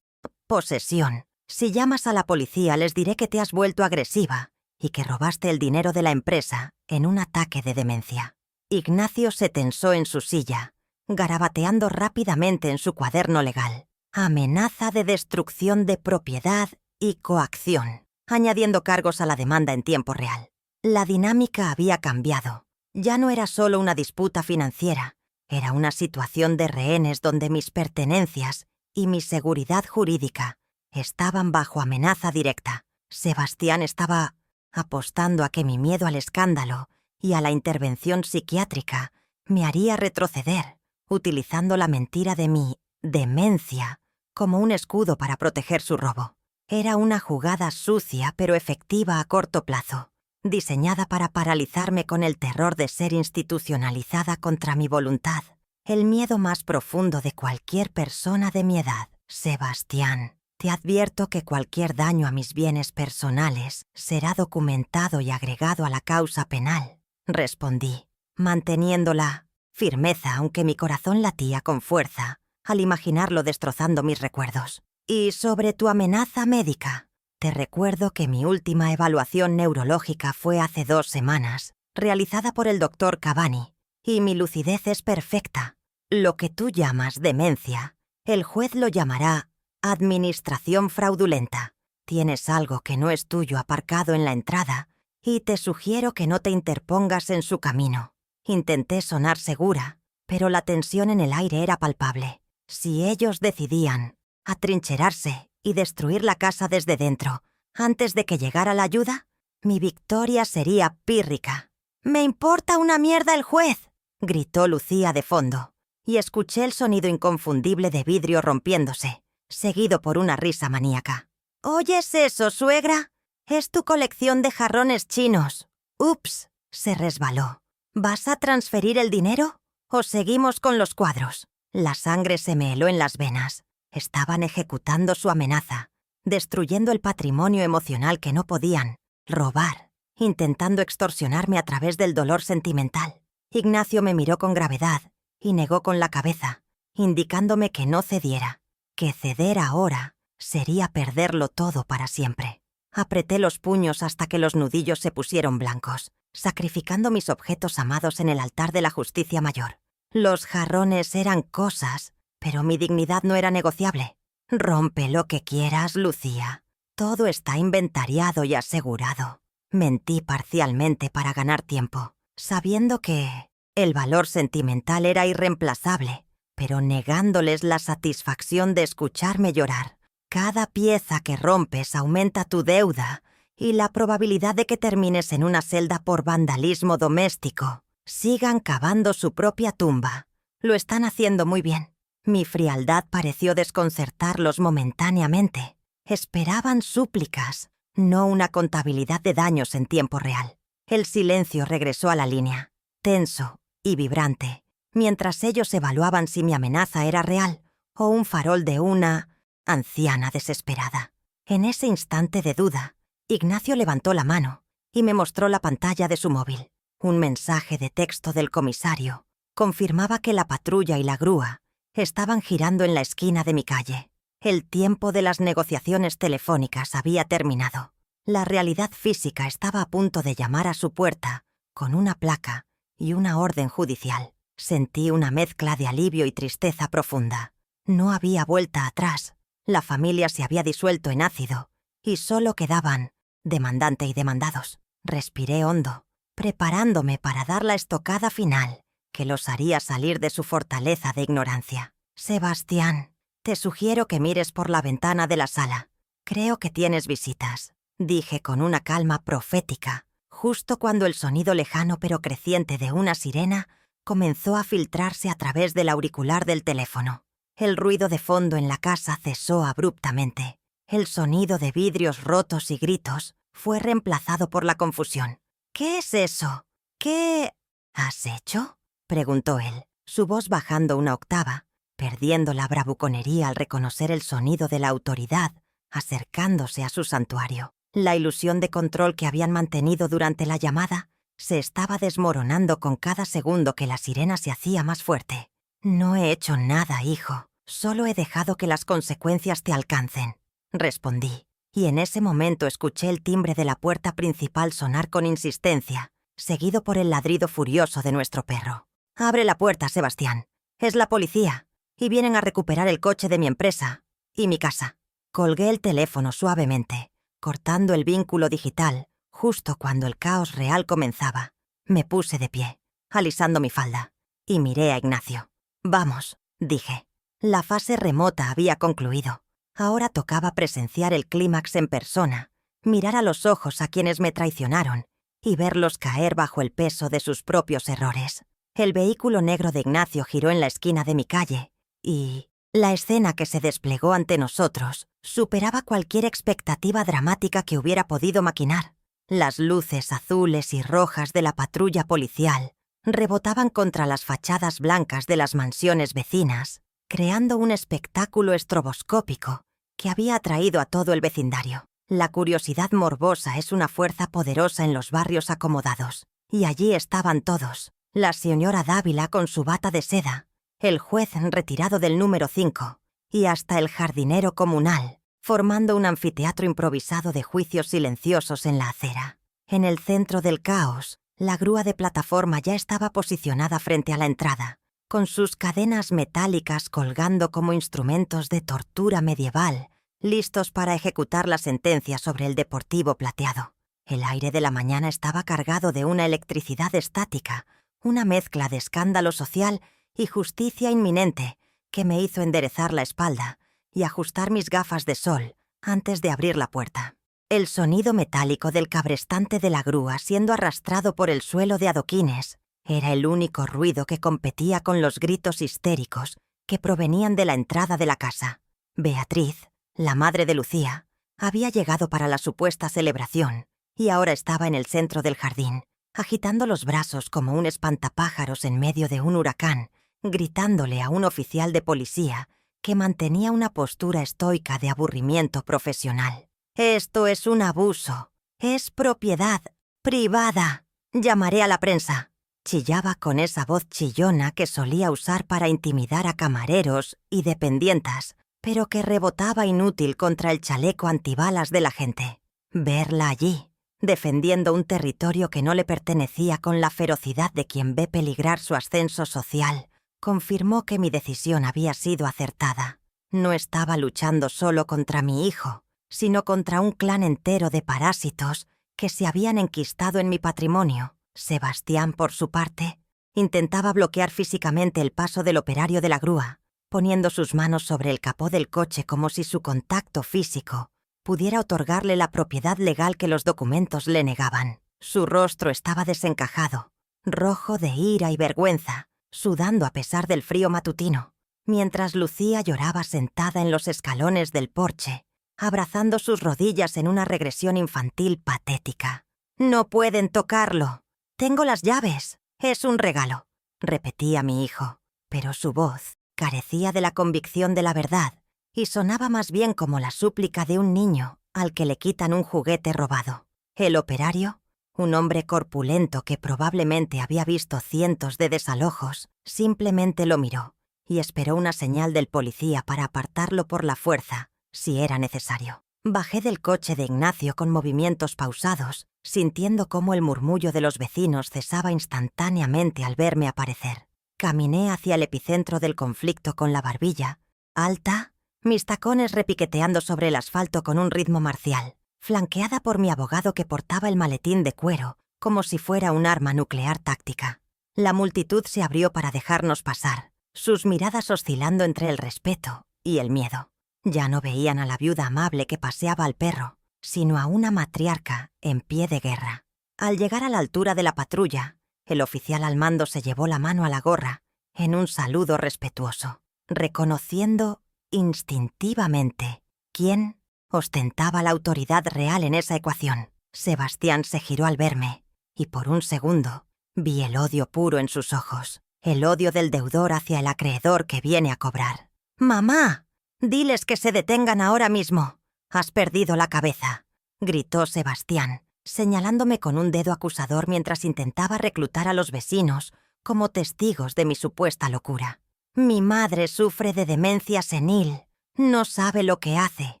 posesión. Si llamas a la policía, les diré que te has vuelto agresiva y que robaste el dinero de la empresa en un ataque de demencia». Ignacio se tensó en su silla, garabateando rápidamente en su cuaderno legal. «Amenaza de destrucción de propiedad y coacción», añadiendo cargos a la demanda en tiempo real. La dinámica había cambiado. Ya no era solo una disputa financiera. Era una situación de rehenes donde mis pertenencias y mi seguridad jurídica estaban bajo amenaza directa. Sebastián estaba apostando a que mi miedo al escándalo y a la intervención psiquiátrica me haría retroceder, utilizando la mentira de mi demencia como un escudo para proteger su robo. Era una jugada sucia pero efectiva a corto plazo, diseñada para paralizarme con el terror de ser institucionalizada contra mi voluntad, el miedo más profundo de cualquier persona de mi edad. Sebastián, te advierto que cualquier daño a mis bienes personales será documentado y agregado a la causa penal, respondí, manteniendo la firmeza aunque mi corazón latía con fuerza al imaginarlo destrozando mis recuerdos. Y sobre tu amenaza médica, te recuerdo que mi última evaluación neurológica fue hace 2 semanas, realizada por el Dr. Cavani, y mi lucidez es perfecta. Lo que tú llamas demencia, el juez lo llamará administración fraudulenta. Tienes algo que no es tuyo aparcado en la entrada y te sugiero que no te interpongas en su camino. Intenté sonar segura, pero la tensión en el aire era palpable. Si ellos decidían atrincherarse y destruir la casa desde dentro antes de que llegara la ayuda, mi victoria sería pírrica. «¡Me importa una mierda el juez!», gritó Lucía de fondo, y escuché el sonido inconfundible de vidrio rompiéndose, seguido por una risa maníaca. «¿Oyes eso, suegra? Es tu colección de jarrones chinos». «Ups», se resbaló. «¿Vas a transferir el dinero o seguimos con los cuadros?». La sangre se me heló en las venas. Estaban ejecutando su amenaza, destruyendo el patrimonio emocional que no podían robar, intentando extorsionarme a través del dolor sentimental. Ignacio me miró con gravedad y negó con la cabeza, indicándome que no cediera, que ceder ahora sería perderlo todo para siempre. Apreté los puños hasta que los nudillos se pusieron blancos, sacrificando mis objetos amados en el altar de la justicia mayor. Los jarrones eran cosas, pero mi dignidad no era negociable. «Rompe lo que quieras, Lucía. Todo está inventariado y asegurado». Mentí parcialmente para ganar tiempo, sabiendo que el valor sentimental era irreemplazable, pero negándoles la satisfacción de escucharme llorar. Cada pieza que rompes aumenta tu deuda y la probabilidad de que termines en una celda por vandalismo doméstico. Sigan cavando su propia tumba. Lo están haciendo muy bien. Mi frialdad pareció desconcertarlos momentáneamente. Esperaban súplicas, no una contabilidad de daños en tiempo real. El silencio regresó a la línea, tenso y vibrante, mientras ellos evaluaban si mi amenaza era real o un farol de una anciana desesperada. En ese instante de duda, Ignacio levantó la mano y me mostró la pantalla de su móvil. Un mensaje de texto del comisario confirmaba que la patrulla y la grúa estaban girando en la esquina de mi calle. El tiempo de las negociaciones telefónicas había terminado. La realidad física estaba a punto de llamar a su puerta con una placa y una orden judicial. Sentí una mezcla de alivio y tristeza profunda. No había vuelta atrás. La familia se había disuelto en ácido y solo quedaban demandante y demandados. Respiré hondo, preparándome para dar la estocada final que los haría salir de su fortaleza de ignorancia. «Sebastián, te sugiero que mires por la ventana de la sala. Creo que tienes visitas», dije con una calma profética, justo cuando el sonido lejano pero creciente de una sirena comenzó a filtrarse a través del auricular del teléfono. El ruido de fondo en la casa cesó abruptamente. El sonido de vidrios rotos y gritos fue reemplazado por la confusión. «¿Qué es eso? ¿Qué has hecho?», preguntó él, su voz bajando una octava, perdiendo la bravuconería al reconocer el sonido de la autoridad acercándose a su santuario. La ilusión de control que habían mantenido durante la llamada se estaba desmoronando con cada segundo que la sirena se hacía más fuerte. «No he hecho nada, hijo. Solo he dejado que las consecuencias te alcancen», respondí, y en ese momento escuché el timbre de la puerta principal sonar con insistencia, seguido por el ladrido furioso de nuestro perro. «Abre la puerta, Sebastián. Es la policía, y vienen a recuperar el coche de mi empresa y mi casa». Colgué el teléfono suavemente, cortando el vínculo digital, justo cuando el caos real comenzaba. Me puse de pie, alisando mi falda, y miré a Ignacio. «Vamos», dije. La fase remota había concluido. Ahora tocaba presenciar el clímax en persona, mirar a los ojos a quienes me traicionaron y verlos caer bajo el peso de sus propios errores. El vehículo negro de Ignacio giró en la esquina de mi calle y la escena que se desplegó ante nosotros superaba cualquier expectativa dramática que hubiera podido maquinar. Las luces azules y rojas de la patrulla policial rebotaban contra las fachadas blancas de las mansiones vecinas, creando un espectáculo estroboscópico que había atraído a todo el vecindario. La curiosidad morbosa es una fuerza poderosa en los barrios acomodados, y allí estaban todos: la señora Dávila con su bata de seda, el juez retirado del número 5 y hasta el jardinero comunal, formando un anfiteatro improvisado de juicios silenciosos en la acera. En el centro del caos, la grúa de plataforma ya estaba posicionada frente a la entrada, con sus cadenas metálicas colgando como instrumentos de tortura medieval, listos para ejecutar la sentencia sobre el deportivo plateado. El aire de la mañana estaba cargado de una electricidad estática, una mezcla de escándalo social y justicia inminente que me hizo enderezar la espalda y ajustar mis gafas de sol antes de abrir la puerta. El sonido metálico del cabrestante de la grúa siendo arrastrado por el suelo de adoquines era el único ruido que competía con los gritos histéricos que provenían de la entrada de la casa. Beatriz, la madre de Lucía, había llegado para la supuesta celebración y ahora estaba en el centro del jardín, agitando los brazos como un espantapájaros en medio de un huracán, gritándole a un oficial de policía que mantenía una postura estoica de aburrimiento profesional. «Esto es un abuso. Es propiedad privada. Llamaré a la prensa», chillaba con esa voz chillona que solía usar para intimidar a camareros y dependientas, pero que rebotaba inútil contra el chaleco antibalas de la gente. Verla allí, defendiendo un territorio que no le pertenecía con la ferocidad de quien ve peligrar su ascenso social, confirmó que mi decisión había sido acertada. No estaba luchando solo contra mi hijo, sino contra un clan entero de parásitos que se habían enquistado en mi patrimonio. Sebastián, por su parte, intentaba bloquear físicamente el paso del operario de la grúa, poniendo sus manos sobre el capó del coche como si su contacto físico pudiera otorgarle la propiedad legal que los documentos le negaban. Su rostro estaba desencajado, rojo de ira y vergüenza, sudando a pesar del frío matutino, mientras Lucía lloraba sentada en los escalones del porche, abrazando sus rodillas en una regresión infantil patética. «No pueden tocarlo. Tengo las llaves. Es un regalo», repetía mi hijo, pero su voz carecía de la convicción de la verdad y sonaba más bien como la súplica de un niño al que le quitan un juguete robado. El operario, un hombre corpulento que probablemente había visto cientos de desalojos, simplemente lo miró y esperó una señal del policía para apartarlo por la fuerza, si era necesario. Bajé del coche de Ignacio con movimientos pausados, sintiendo cómo el murmullo de los vecinos cesaba instantáneamente al verme aparecer. Caminé hacia el epicentro del conflicto con la barbilla alta, mis tacones repiqueteando sobre el asfalto con un ritmo marcial, flanqueada por mi abogado que portaba el maletín de cuero como si fuera un arma nuclear táctica. La multitud se abrió para dejarnos pasar, sus miradas oscilando entre el respeto y el miedo. Ya no veían a la viuda amable que paseaba al perro, sino a una matriarca en pie de guerra. Al llegar a la altura de la patrulla, el oficial al mando se llevó la mano a la gorra en un saludo respetuoso, reconociendo instintivamente quién ostentaba la autoridad real en esa ecuación. Sebastián se giró al verme y por un segundo vi el odio puro en sus ojos, el odio del deudor hacia el acreedor que viene a cobrar. «¡Mamá! Diles que se detengan ahora mismo. Has perdido la cabeza», gritó Sebastián, señalándome con un dedo acusador mientras intentaba reclutar a los vecinos como testigos de mi supuesta locura. «Mi madre sufre de demencia senil. No sabe lo que hace.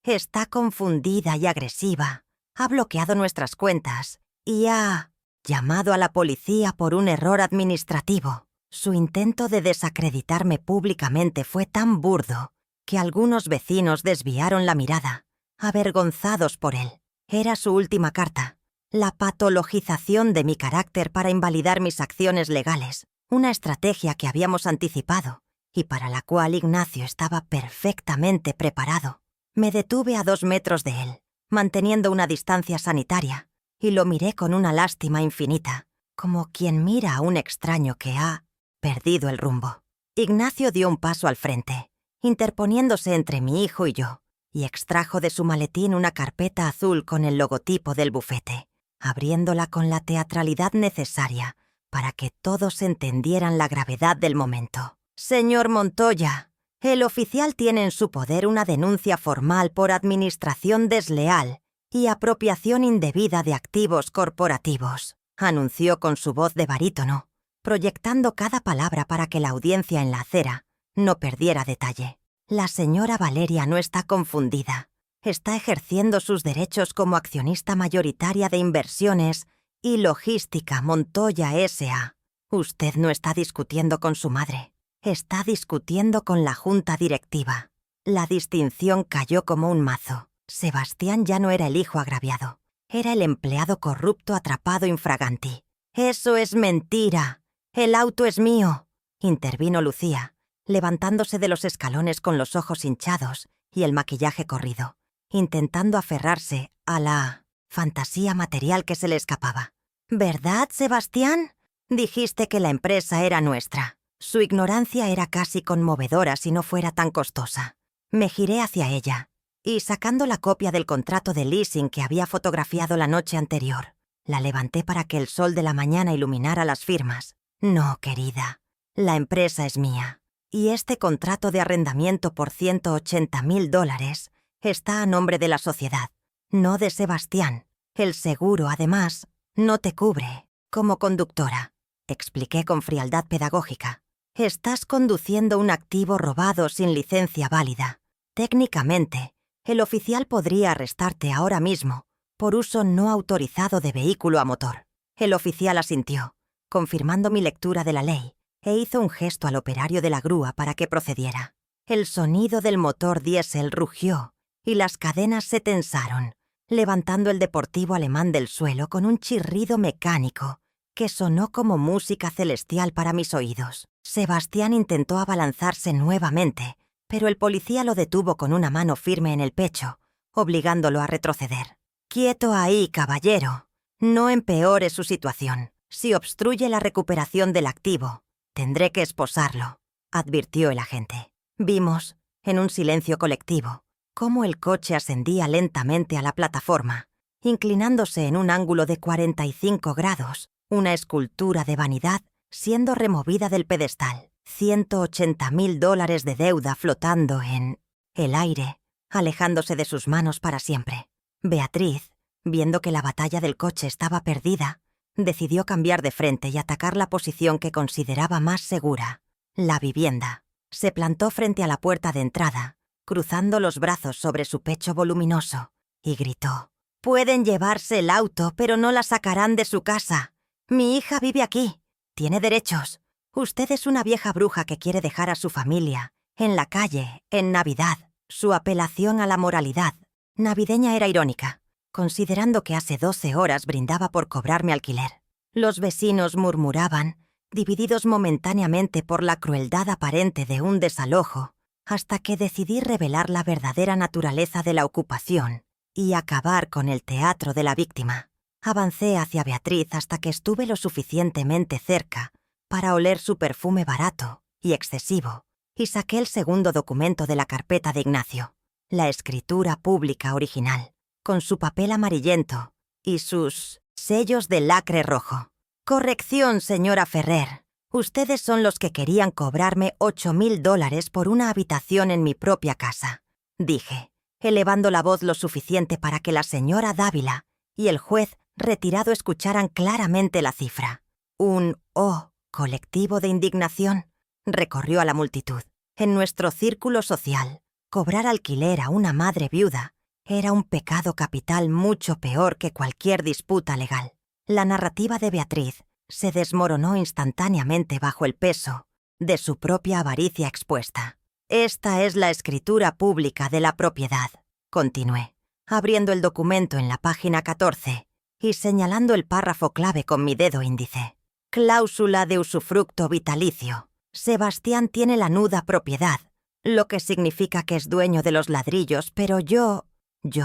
Está confundida y agresiva. Ha bloqueado nuestras cuentas y ha llamado a la policía por un error administrativo». Su intento de desacreditarme públicamente fue tan burdo que algunos vecinos desviaron la mirada, avergonzados por él. Era su última carta, la patologización de mi carácter para invalidar mis acciones legales, una estrategia que habíamos anticipado y para la cual Ignacio estaba perfectamente preparado. Me detuve a 2 metros de él, manteniendo una distancia sanitaria, y lo miré con una lástima infinita, como quien mira a un extraño que ha perdido el rumbo. Ignacio dio un paso al frente, interponiéndose entre mi hijo y yo, y extrajo de su maletín una carpeta azul con el logotipo del bufete, abriéndola con la teatralidad necesaria para que todos entendieran la gravedad del momento. «Señor Montoya, el oficial tiene en su poder una denuncia formal por administración desleal y apropiación indebida de activos corporativos», anunció con su voz de barítono, proyectando cada palabra para que la audiencia en la acera no perdiera detalle. La señora Valeria no está confundida. Está ejerciendo sus derechos como accionista mayoritaria de Inversiones y Logística Montoya S.A. Usted no está discutiendo con su madre. Está discutiendo con la junta directiva. La distinción cayó como un mazo. Sebastián ya no era el hijo agraviado. Era el empleado corrupto atrapado infraganti. «Eso es mentira. El auto es mío», intervino Lucía, levantándose de los escalones con los ojos hinchados y el maquillaje corrido, intentando aferrarse a la fantasía material que se le escapaba. «¿Verdad, Sebastián? Dijiste que la empresa era nuestra». Su ignorancia era casi conmovedora si no fuera tan costosa. Me giré hacia ella y, sacando la copia del contrato de leasing que había fotografiado la noche anterior, la levanté para que el sol de la mañana iluminara las firmas. «No, querida, la empresa es mía, y este contrato de arrendamiento por $180,000 está a nombre de la sociedad, no de Sebastián. El seguro, además, no te cubre como conductora», expliqué con frialdad pedagógica. «Estás conduciendo un activo robado sin licencia válida. Técnicamente, el oficial podría arrestarte ahora mismo por uso no autorizado de vehículo a motor». El oficial asintió, confirmando mi lectura de la ley, e hizo un gesto al operario de la grúa para que procediera. El sonido del motor diésel rugió y las cadenas se tensaron, levantando el deportivo alemán del suelo con un chirrido mecánico que sonó como música celestial para mis oídos. Sebastián intentó abalanzarse nuevamente, pero el policía lo detuvo con una mano firme en el pecho, obligándolo a retroceder. «Quieto ahí, caballero. No empeore su situación. Si obstruye la recuperación del activo, tendré que esposarlo», advirtió el agente. Vimos, en un silencio colectivo, cómo el coche ascendía lentamente a la plataforma, inclinándose en un ángulo de 45 grados, una escultura de vanidad siendo removida del pedestal. $180,000 de deuda flotando en el aire, alejándose de sus manos para siempre. Beatriz, viendo que la batalla del coche estaba perdida, decidió cambiar de frente y atacar la posición que consideraba más segura, la vivienda. Se plantó frente a la puerta de entrada, cruzando los brazos sobre su pecho voluminoso, y gritó: «Pueden llevarse el auto, pero no la sacarán de su casa. Mi hija vive aquí. Tiene derechos. Usted es una vieja bruja que quiere dejar a su familia en la calle, en Navidad». Su apelación a la moralidad navideña era irónica, considerando que hace 12 horas brindaba por cobrarme alquiler. Los vecinos murmuraban, divididos momentáneamente por la crueldad aparente de un desalojo, hasta que decidí revelar la verdadera naturaleza de la ocupación y acabar con el teatro de la víctima. Avancé hacia Beatriz hasta que estuve lo suficientemente cerca para oler su perfume barato y excesivo, y saqué el segundo documento de la carpeta de Ignacio, la escritura pública original, con su papel amarillento y sus sellos de lacre rojo. «Corrección, señora Ferrer. Ustedes son los que querían cobrarme $8,000 por una habitación en mi propia casa», dije, elevando la voz lo suficiente para que la señora Dávila y el juez retirado escucharan claramente la cifra. Un «oh» colectivo de indignación recorrió a la multitud. En nuestro círculo social, cobrar alquiler a una madre viuda era un pecado capital mucho peor que cualquier disputa legal. La narrativa de Beatriz se desmoronó instantáneamente bajo el peso de su propia avaricia expuesta. «Esta es la escritura pública de la propiedad», continué, abriendo el documento en la página 14 y señalando el párrafo clave con mi dedo índice. «Cláusula de usufructo vitalicio. Sebastián tiene la nuda propiedad, lo que significa que es dueño de los ladrillos, pero yo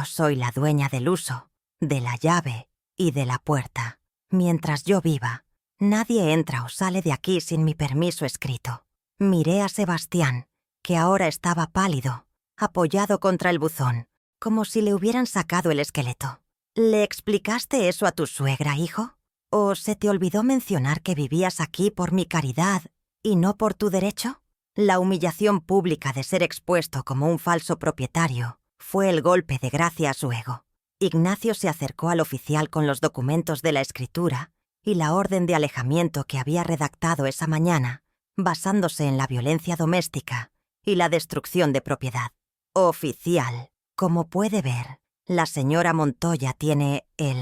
soy la dueña del uso, de la llave y de la puerta. Mientras yo viva, nadie entra o sale de aquí sin mi permiso escrito. Miré a Sebastián, que ahora estaba pálido, apoyado contra el buzón, como si le hubieran sacado el esqueleto. ¿Le explicaste eso a tu suegra, hijo? ¿O se te olvidó mencionar que vivías aquí por mi caridad y no por tu derecho? La humillación pública de ser expuesto como un falso propietario fue el golpe de gracia a su ego. Ignacio se acercó al oficial con los documentos de la escritura y la orden de alejamiento que había redactado esa mañana, basándose en la violencia doméstica y la destrucción de propiedad. Oficial, como puede ver, la señora Montoya tiene el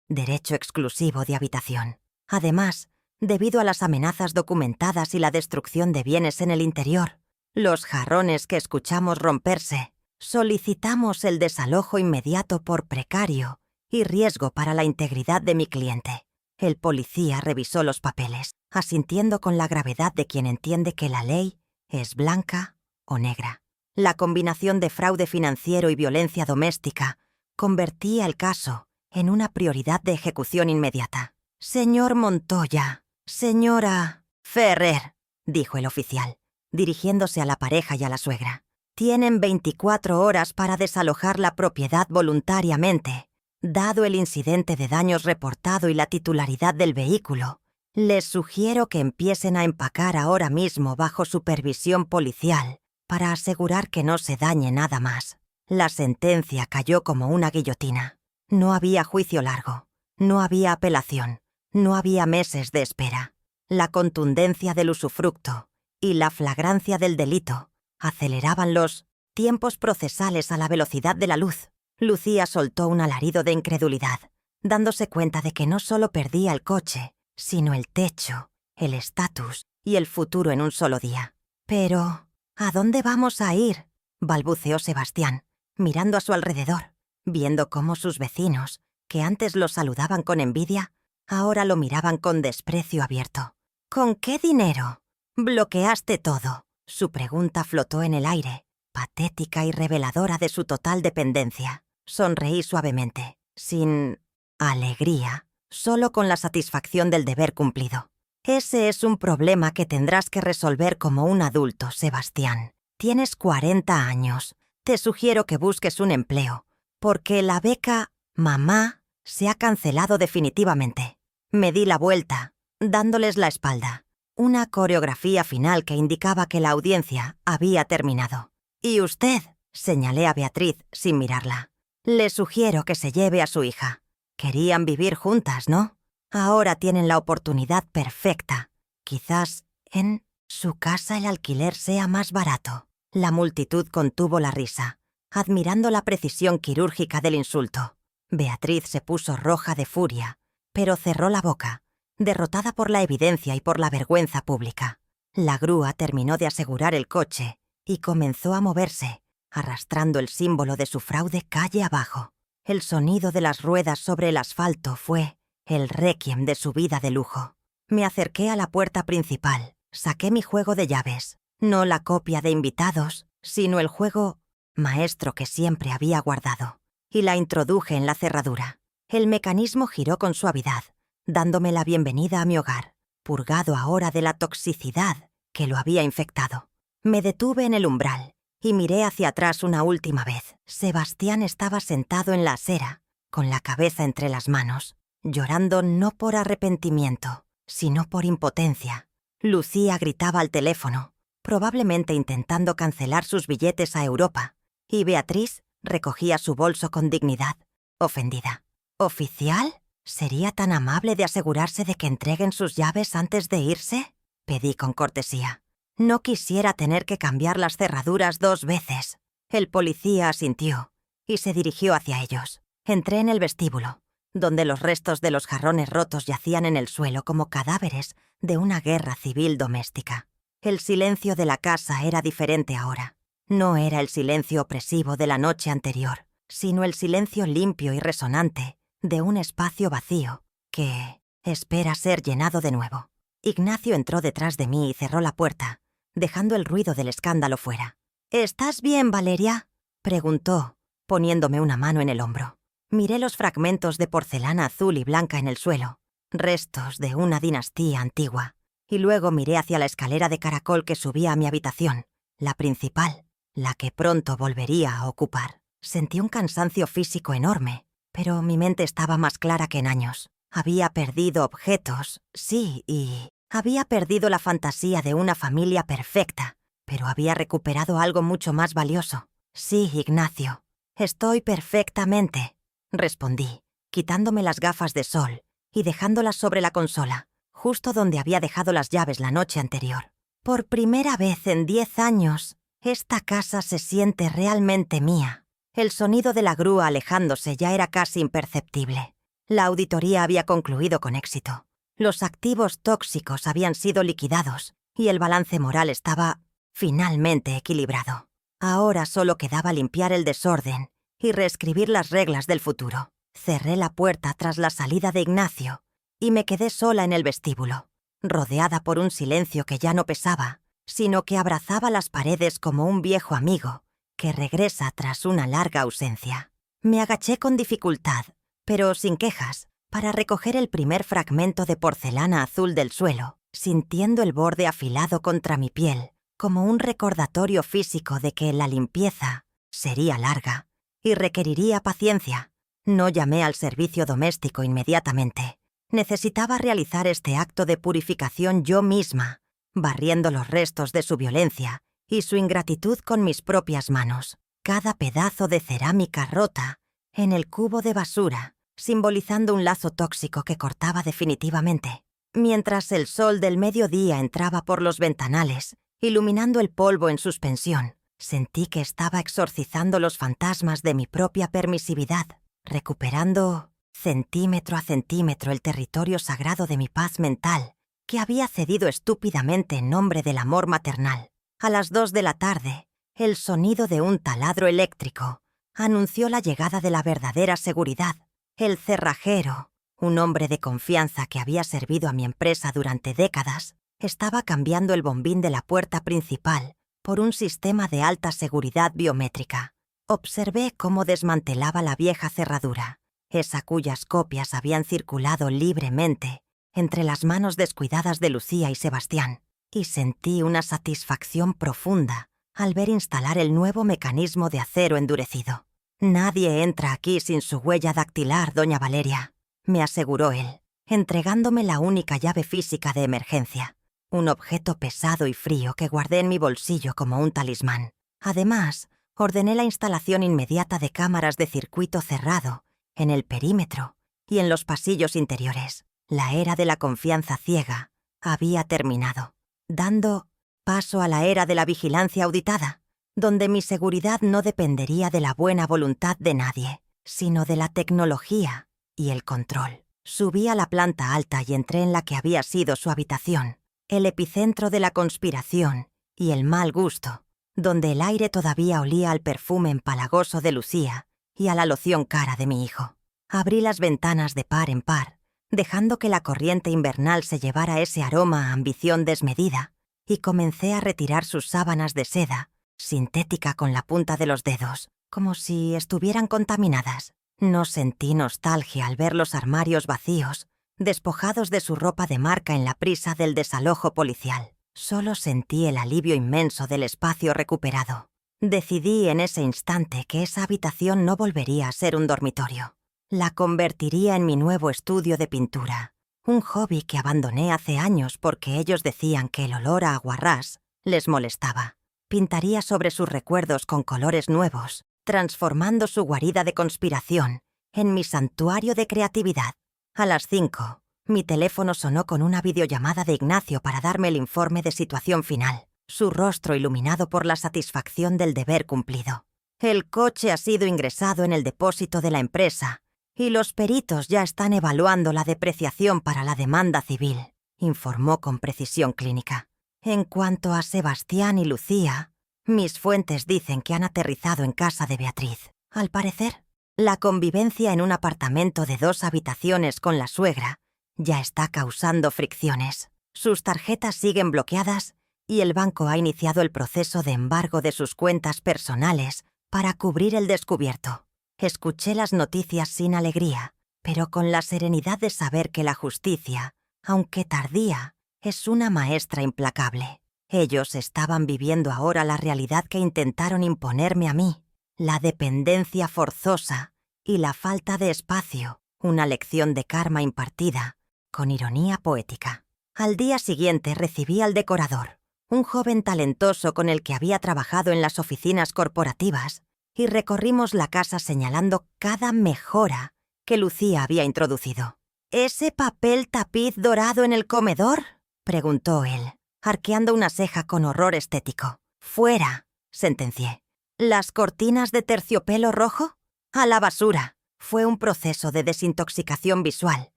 derecho exclusivo de habitación. Además, debido a las amenazas documentadas y la destrucción de bienes en el interior, los jarrones que escuchamos romperse, solicitamos el desalojo inmediato por precario y riesgo para la integridad de mi cliente. El policía revisó los papeles, asintiendo con la gravedad de quien entiende que la ley es blanca o negra. La combinación de fraude financiero y violencia doméstica convertía el caso en una prioridad de ejecución inmediata. «Señor Montoya, señora Ferrer», dijo el oficial, dirigiéndose a la pareja y a la suegra. «Tienen 24 horas para desalojar la propiedad voluntariamente. Dado el incidente de daños reportado y la titularidad del vehículo, les sugiero que empiecen a empacar ahora mismo bajo supervisión policial para asegurar que no se dañe nada más». La sentencia cayó como una guillotina. No había juicio largo, no había apelación, no había meses de espera. La contundencia del usufructo y la flagrancia del delito aceleraban los tiempos procesales a la velocidad de la luz. Lucía soltó un alarido de incredulidad, dándose cuenta de que no solo perdía el coche, sino el techo, el estatus y el futuro en un solo día. «Pero, ¿a dónde vamos a ir?», balbuceó Sebastián, mirando a su alrededor, viendo cómo sus vecinos, que antes lo saludaban con envidia, ahora lo miraban con desprecio abierto. «¿Con qué dinero? Bloqueaste todo». Su pregunta flotó en el aire, patética y reveladora de su total dependencia. Sonreí suavemente, sin alegría, solo con la satisfacción del deber cumplido. «Ese es un problema que tendrás que resolver como un adulto, Sebastián. Tienes 40 años. Te sugiero que busques un empleo, porque la beca mamá se ha cancelado definitivamente». Me di la vuelta, dándoles la espalda. Una coreografía final que indicaba que la audiencia había terminado. «Y usted», señalé a Beatriz sin mirarla, «le sugiero que se lleve a su hija. Querían vivir juntas, ¿no? Ahora tienen la oportunidad perfecta. Quizás en su casa el alquiler sea más barato». La multitud contuvo la risa, admirando la precisión quirúrgica del insulto. Beatriz se puso roja de furia, pero cerró la boca, derrotada por la evidencia y por la vergüenza pública. La grúa terminó de asegurar el coche y comenzó a moverse, arrastrando el símbolo de su fraude calle abajo. El sonido de las ruedas sobre el asfalto fue el requiem de su vida de lujo. Me acerqué a la puerta principal, saqué mi juego de llaves, no la copia de invitados, sino el juego maestro que siempre había guardado, y la introduje en la cerradura. El mecanismo giró con suavidad, dándome la bienvenida a mi hogar, purgado ahora de la toxicidad que lo había infectado. Me detuve en el umbral y miré hacia atrás una última vez. Sebastián estaba sentado en la acera, con la cabeza entre las manos, llorando no por arrepentimiento, sino por impotencia. Lucía gritaba al teléfono, probablemente intentando cancelar sus billetes a Europa, y Beatriz recogía su bolso con dignidad, ofendida. «¿Oficial? ¿Sería tan amable de asegurarse de que entreguen sus llaves antes de irse?», pedí con cortesía. No quisiera tener que cambiar las cerraduras 2 veces. El policía asintió y se dirigió hacia ellos. Entré en el vestíbulo, donde los restos de los jarrones rotos yacían en el suelo como cadáveres de una guerra civil doméstica. El silencio de la casa era diferente ahora. No era el silencio opresivo de la noche anterior, sino el silencio limpio y resonante de un espacio vacío que espera ser llenado de nuevo. Ignacio entró detrás de mí y cerró la puerta, dejando el ruido del escándalo fuera. «¿Estás bien, Valeria?», preguntó, poniéndome una mano en el hombro. Miré los fragmentos de porcelana azul y blanca en el suelo, restos de una dinastía antigua, y luego miré hacia la escalera de caracol que subía a mi habitación, la principal, la que pronto volvería a ocupar. Sentí un cansancio físico enorme, pero mi mente estaba más clara que en años. Había perdido objetos, sí, y había perdido la fantasía de una familia perfecta, pero había recuperado algo mucho más valioso. Sí, Ignacio, estoy perfectamente, respondí, quitándome las gafas de sol y dejándolas sobre la consola, justo donde había dejado las llaves la noche anterior. Por primera vez en 10 años, esta casa se siente realmente mía. El sonido de la grúa alejándose ya era casi imperceptible. La auditoría había concluido con éxito. Los activos tóxicos habían sido liquidados y el balance moral estaba finalmente equilibrado. Ahora solo quedaba limpiar el desorden y reescribir las reglas del futuro. Cerré la puerta tras la salida de Ignacio y me quedé sola en el vestíbulo, rodeada por un silencio que ya no pesaba, sino que abrazaba las paredes como un viejo amigo que regresa tras una larga ausencia. Me agaché con dificultad, pero sin quejas, para recoger el primer fragmento de porcelana azul del suelo, sintiendo el borde afilado contra mi piel, como un recordatorio físico de que la limpieza sería larga y requeriría paciencia. No llamé al servicio doméstico inmediatamente. Necesitaba realizar este acto de purificación yo misma, barriendo los restos de su violencia y su ingratitud con mis propias manos. Cada pedazo de cerámica rota en el cubo de basura, simbolizando un lazo tóxico que cortaba definitivamente. Mientras el sol del mediodía entraba por los ventanales, iluminando el polvo en suspensión, sentí que estaba exorcizando los fantasmas de mi propia permisividad, recuperando centímetro a centímetro el territorio sagrado de mi paz mental, que había cedido estúpidamente en nombre del amor maternal. A las 2 de la tarde, el sonido de un taladro eléctrico anunció la llegada de la verdadera seguridad. El cerrajero, un hombre de confianza que había servido a mi empresa durante décadas, estaba cambiando el bombín de la puerta principal por un sistema de alta seguridad biométrica. Observé cómo desmantelaba la vieja cerradura, esa cuyas copias habían circulado libremente entre las manos descuidadas de Lucía y Sebastián, y sentí una satisfacción profunda al ver instalar el nuevo mecanismo de acero endurecido. «Nadie entra aquí sin su huella dactilar, doña Valeria», me aseguró él, entregándome la única llave física de emergencia, un objeto pesado y frío que guardé en mi bolsillo como un talismán. Además, ordené la instalación inmediata de cámaras de circuito cerrado en el perímetro y en los pasillos interiores. La era de la confianza ciega había terminado, dando paso a la era de la vigilancia auditada, donde mi seguridad no dependería de la buena voluntad de nadie, sino de la tecnología y el control. Subí a la planta alta y entré en la que había sido su habitación, el epicentro de la conspiración y el mal gusto, donde el aire todavía olía al perfume empalagoso de Lucía y a la loción cara de mi hijo. Abrí las ventanas de par en par, dejando que la corriente invernal se llevara ese aroma a ambición desmedida, y comencé a retirar sus sábanas de seda, sintética con la punta de los dedos, como si estuvieran contaminadas. No sentí nostalgia al ver los armarios vacíos, despojados de su ropa de marca en la prisa del desalojo policial. Solo sentí el alivio inmenso del espacio recuperado. Decidí en ese instante que esa habitación no volvería a ser un dormitorio. La convertiría en mi nuevo estudio de pintura, un hobby que abandoné hace años porque ellos decían que el olor a aguarrás les molestaba. Pintaría sobre sus recuerdos con colores nuevos, transformando su guarida de conspiración en mi santuario de creatividad. A las 5, mi teléfono sonó con una videollamada de Ignacio para darme el informe de situación final, su rostro iluminado por la satisfacción del deber cumplido. El coche ha sido ingresado en el depósito de la empresa y los peritos ya están evaluando la depreciación para la demanda civil, informó con precisión clínica. En cuanto a Sebastián y Lucía, mis fuentes dicen que han aterrizado en casa de Beatriz. Al parecer, la convivencia en un apartamento de 2 habitaciones con la suegra ya está causando fricciones. Sus tarjetas siguen bloqueadas y el banco ha iniciado el proceso de embargo de sus cuentas personales para cubrir el descubierto. Escuché las noticias sin alegría, pero con la serenidad de saber que la justicia, aunque tardía, es una maestra implacable. Ellos estaban viviendo ahora la realidad que intentaron imponerme a mí, la dependencia forzosa y la falta de espacio, una lección de karma impartida, con ironía poética. Al día siguiente recibí al decorador, un joven talentoso con el que había trabajado en las oficinas corporativas, y recorrimos la casa señalando cada mejora que Lucía había introducido. ¿Ese papel tapiz dorado en el comedor?, preguntó él, arqueando una ceja con horror estético. «Fuera», sentencié. «¿Las cortinas de terciopelo rojo? A la basura». Fue un proceso de desintoxicación visual,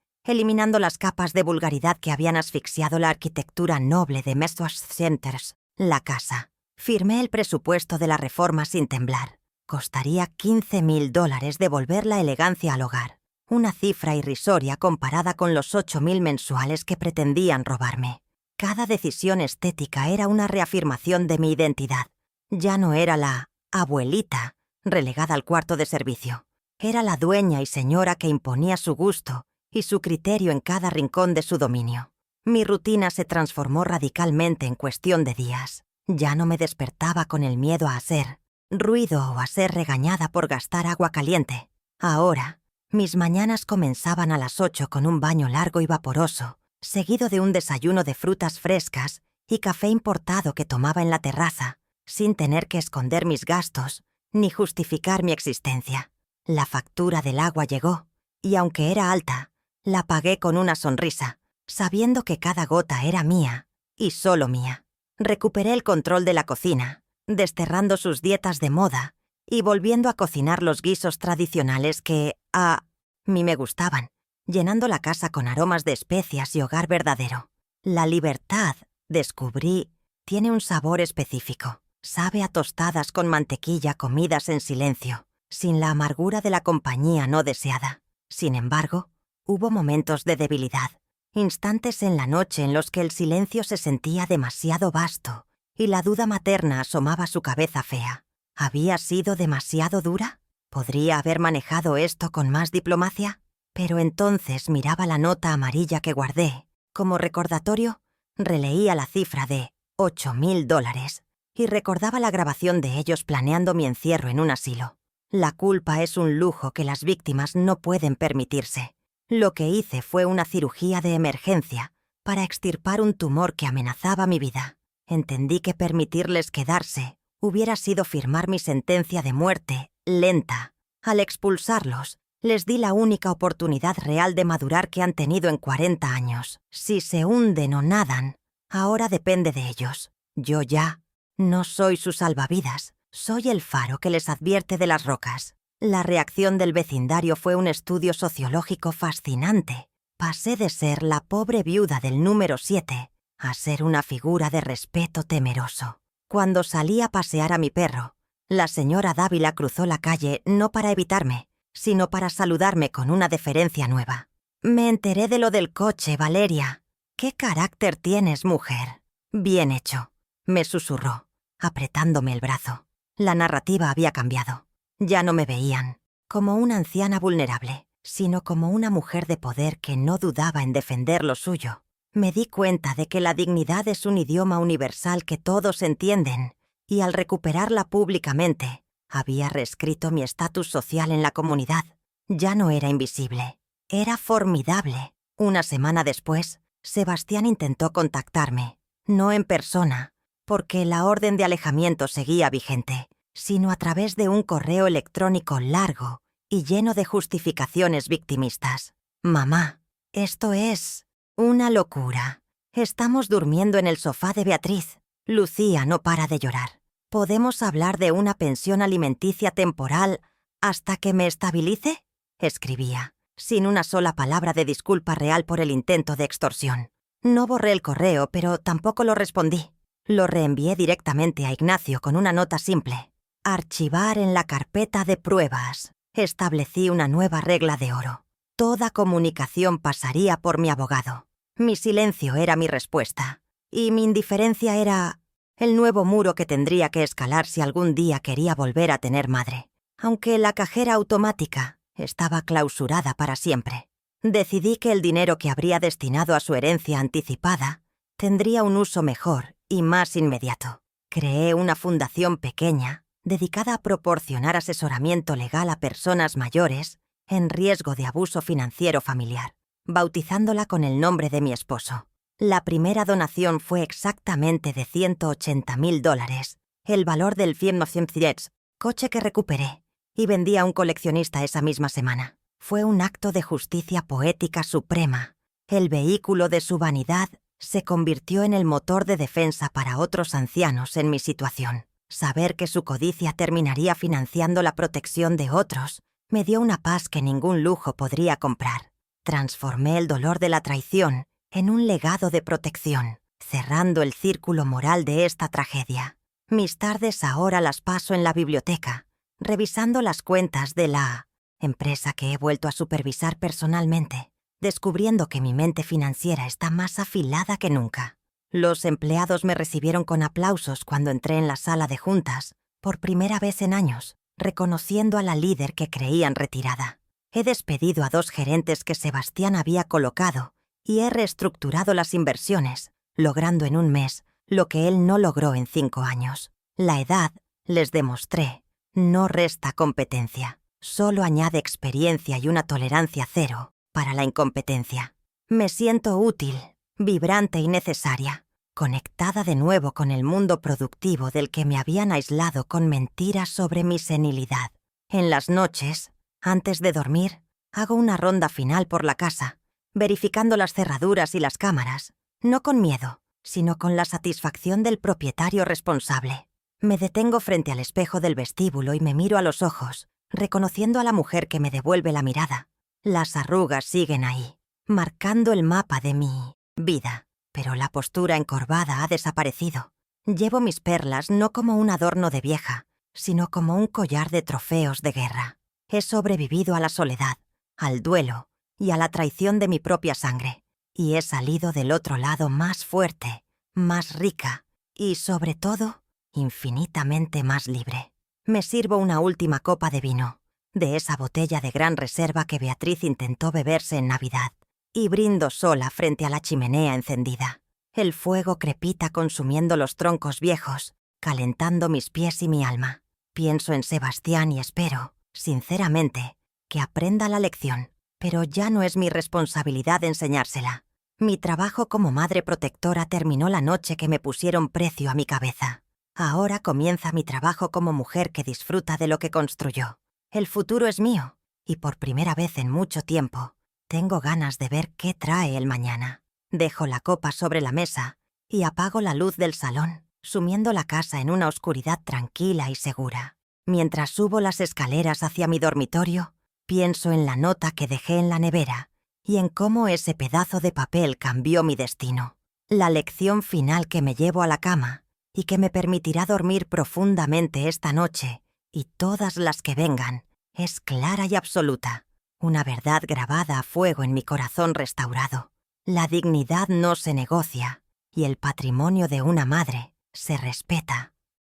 eliminando las capas de vulgaridad que habían asfixiado la arquitectura noble de Messuage Centers, la casa. Firmé el presupuesto de la reforma sin temblar. Costaría $15.000 devolver la elegancia al hogar, una cifra irrisoria comparada con los 8.000 mensuales que pretendían robarme. Cada decisión estética era una reafirmación de mi identidad. Ya no era la abuelita relegada al cuarto de servicio. Era la dueña y señora que imponía su gusto y su criterio en cada rincón de su dominio. Mi rutina se transformó radicalmente en cuestión de días. Ya no me despertaba con el miedo a hacer ruido o a ser regañada por gastar agua caliente. Ahora, mis mañanas comenzaban a las 8 con un baño largo y vaporoso, seguido de un desayuno de frutas frescas y café importado que tomaba en la terraza, sin tener que esconder mis gastos ni justificar mi existencia. La factura del agua llegó, y aunque era alta, la pagué con una sonrisa, sabiendo que cada gota era mía, y solo mía. Recuperé el control de la cocina, desterrando sus dietas de moda y volviendo a cocinar los guisos tradicionales que a mí me gustaban, llenando la casa con aromas de especias y hogar verdadero. La libertad, descubrí, tiene un sabor específico. Sabe a tostadas con mantequilla comidas en silencio, sin la amargura de la compañía no deseada. Sin embargo, hubo momentos de debilidad, instantes en la noche en los que el silencio se sentía demasiado vasto y la duda materna asomaba su cabeza fea. ¿Había sido demasiado dura? ¿Podría haber manejado esto con más diplomacia? Pero entonces miraba la nota amarilla que guardé. Como recordatorio, releía la cifra de $8.000 y recordaba la grabación de ellos planeando mi encierro en un asilo. La culpa es un lujo que las víctimas no pueden permitirse. Lo que hice fue una cirugía de emergencia para extirpar un tumor que amenazaba mi vida. Entendí que permitirles quedarse hubiera sido firmar mi sentencia de muerte lenta. Al expulsarlos, les di la única oportunidad real de madurar que han tenido en 40 años. Si se hunden o nadan, ahora depende de ellos. Yo ya no soy su salvavidas, soy el faro que les advierte de las rocas. La reacción del vecindario fue un estudio sociológico fascinante. Pasé de ser la pobre viuda del número 7 a ser una figura de respeto temeroso. Cuando salí a pasear a mi perro, la señora Dávila cruzó la calle no para evitarme, sino para saludarme con una deferencia nueva. «Me enteré de lo del coche, Valeria. ¿Qué carácter tienes, mujer?» «Bien hecho», me susurró, apretándome el brazo. La narrativa había cambiado. Ya no me veían como una anciana vulnerable, sino como una mujer de poder que no dudaba en defender lo suyo. Me di cuenta de que la dignidad es un idioma universal que todos entienden, y al recuperarla públicamente, había reescrito mi estatus social en la comunidad. Ya no era invisible, era formidable. Una semana después, Sebastián intentó contactarme, no en persona, porque la orden de alejamiento seguía vigente, sino a través de un correo electrónico largo y lleno de justificaciones victimistas. «Mamá, esto es una locura. Estamos durmiendo en el sofá de Beatriz. Lucía no para de llorar. ¿Podemos hablar de una pensión alimenticia temporal hasta que me estabilice?», escribía, sin una sola palabra de disculpa real por el intento de extorsión. No borré el correo, pero tampoco lo respondí. Lo reenvié directamente a Ignacio con una nota simple. «Archivar en la carpeta de pruebas». Establecí una nueva regla de oro. Toda comunicación pasaría por mi abogado. Mi silencio era mi respuesta, y mi indiferencia era el nuevo muro que tendría que escalar si algún día quería volver a tener madre. aunque la cajera automática estaba clausurada para siempre. Decidí que el dinero que habría destinado a su herencia anticipada tendría un uso mejor y más inmediato. Creé una fundación pequeña dedicada a proporcionar asesoramiento legal a personas mayores en riesgo de abuso financiero familiar, bautizándola con el nombre de mi esposo. La primera donación fue exactamente de $180,000, el valor del Fiat 900, coche que recuperé y vendí a un coleccionista esa misma semana. Fue un acto de justicia poética suprema. El vehículo de su vanidad se convirtió en el motor de defensa para otros ancianos en mi situación. Saber que su codicia terminaría financiando la protección de otros me dio una paz que ningún lujo podría comprar. Transformé el dolor de la traición en un legado de protección, cerrando el círculo moral de esta tragedia. Mis tardes ahora las paso en la biblioteca, revisando las cuentas de la empresa que he vuelto a supervisar personalmente, descubriendo que mi mente financiera está más afilada que nunca. Los empleados me recibieron con aplausos cuando entré en la sala de juntas, por primera vez en años, reconociendo a la líder que creían retirada. He despedido a 2 gerentes que Sebastián había colocado y he reestructurado las inversiones, logrando en un mes lo que él no logró en 5 años. La edad, les demostré, no resta competencia, solo añade experiencia y una tolerancia cero para la incompetencia. Me siento útil, vibrante y necesaria, conectada de nuevo con el mundo productivo del que me habían aislado con mentiras sobre mi senilidad. En las noches, antes de dormir, hago una ronda final por la casa, verificando las cerraduras y las cámaras, no con miedo, sino con la satisfacción del propietario responsable. Me detengo frente al espejo del vestíbulo y me miro a los ojos, reconociendo a la mujer que me devuelve la mirada. Las arrugas siguen ahí, marcando el mapa de mi vida, pero la postura encorvada ha desaparecido. Llevo mis perlas no como un adorno de vieja, sino como un collar de trofeos de guerra. He sobrevivido a la soledad, al duelo y a la traición de mi propia sangre, y he salido del otro lado más fuerte, más rica y, sobre todo, infinitamente más libre. Me sirvo una última copa de vino, de esa botella de gran reserva que Beatriz intentó beberse en Navidad, y brindo sola frente a la chimenea encendida. El fuego crepita consumiendo los troncos viejos, calentando mis pies y mi alma. Pienso en Sebastián y espero, sinceramente, que aprenda la lección, pero ya no es mi responsabilidad enseñársela. Mi trabajo como madre protectora terminó la noche que me pusieron precio a mi cabeza. Ahora comienza mi trabajo como mujer que disfruta de lo que construyó. El futuro es mío, y por primera vez en mucho tiempo, tengo ganas de ver qué trae el mañana. Dejo la copa sobre la mesa y apago la luz del salón, sumiendo la casa en una oscuridad tranquila y segura. Mientras subo las escaleras hacia mi dormitorio, pienso en la nota que dejé en la nevera y en cómo ese pedazo de papel cambió mi destino. La lección final que me llevo a la cama y que me permitirá dormir profundamente esta noche y todas las que vengan es clara y absoluta. Una verdad grabada a fuego en mi corazón restaurado. La dignidad no se negocia y el patrimonio de una madre se respeta.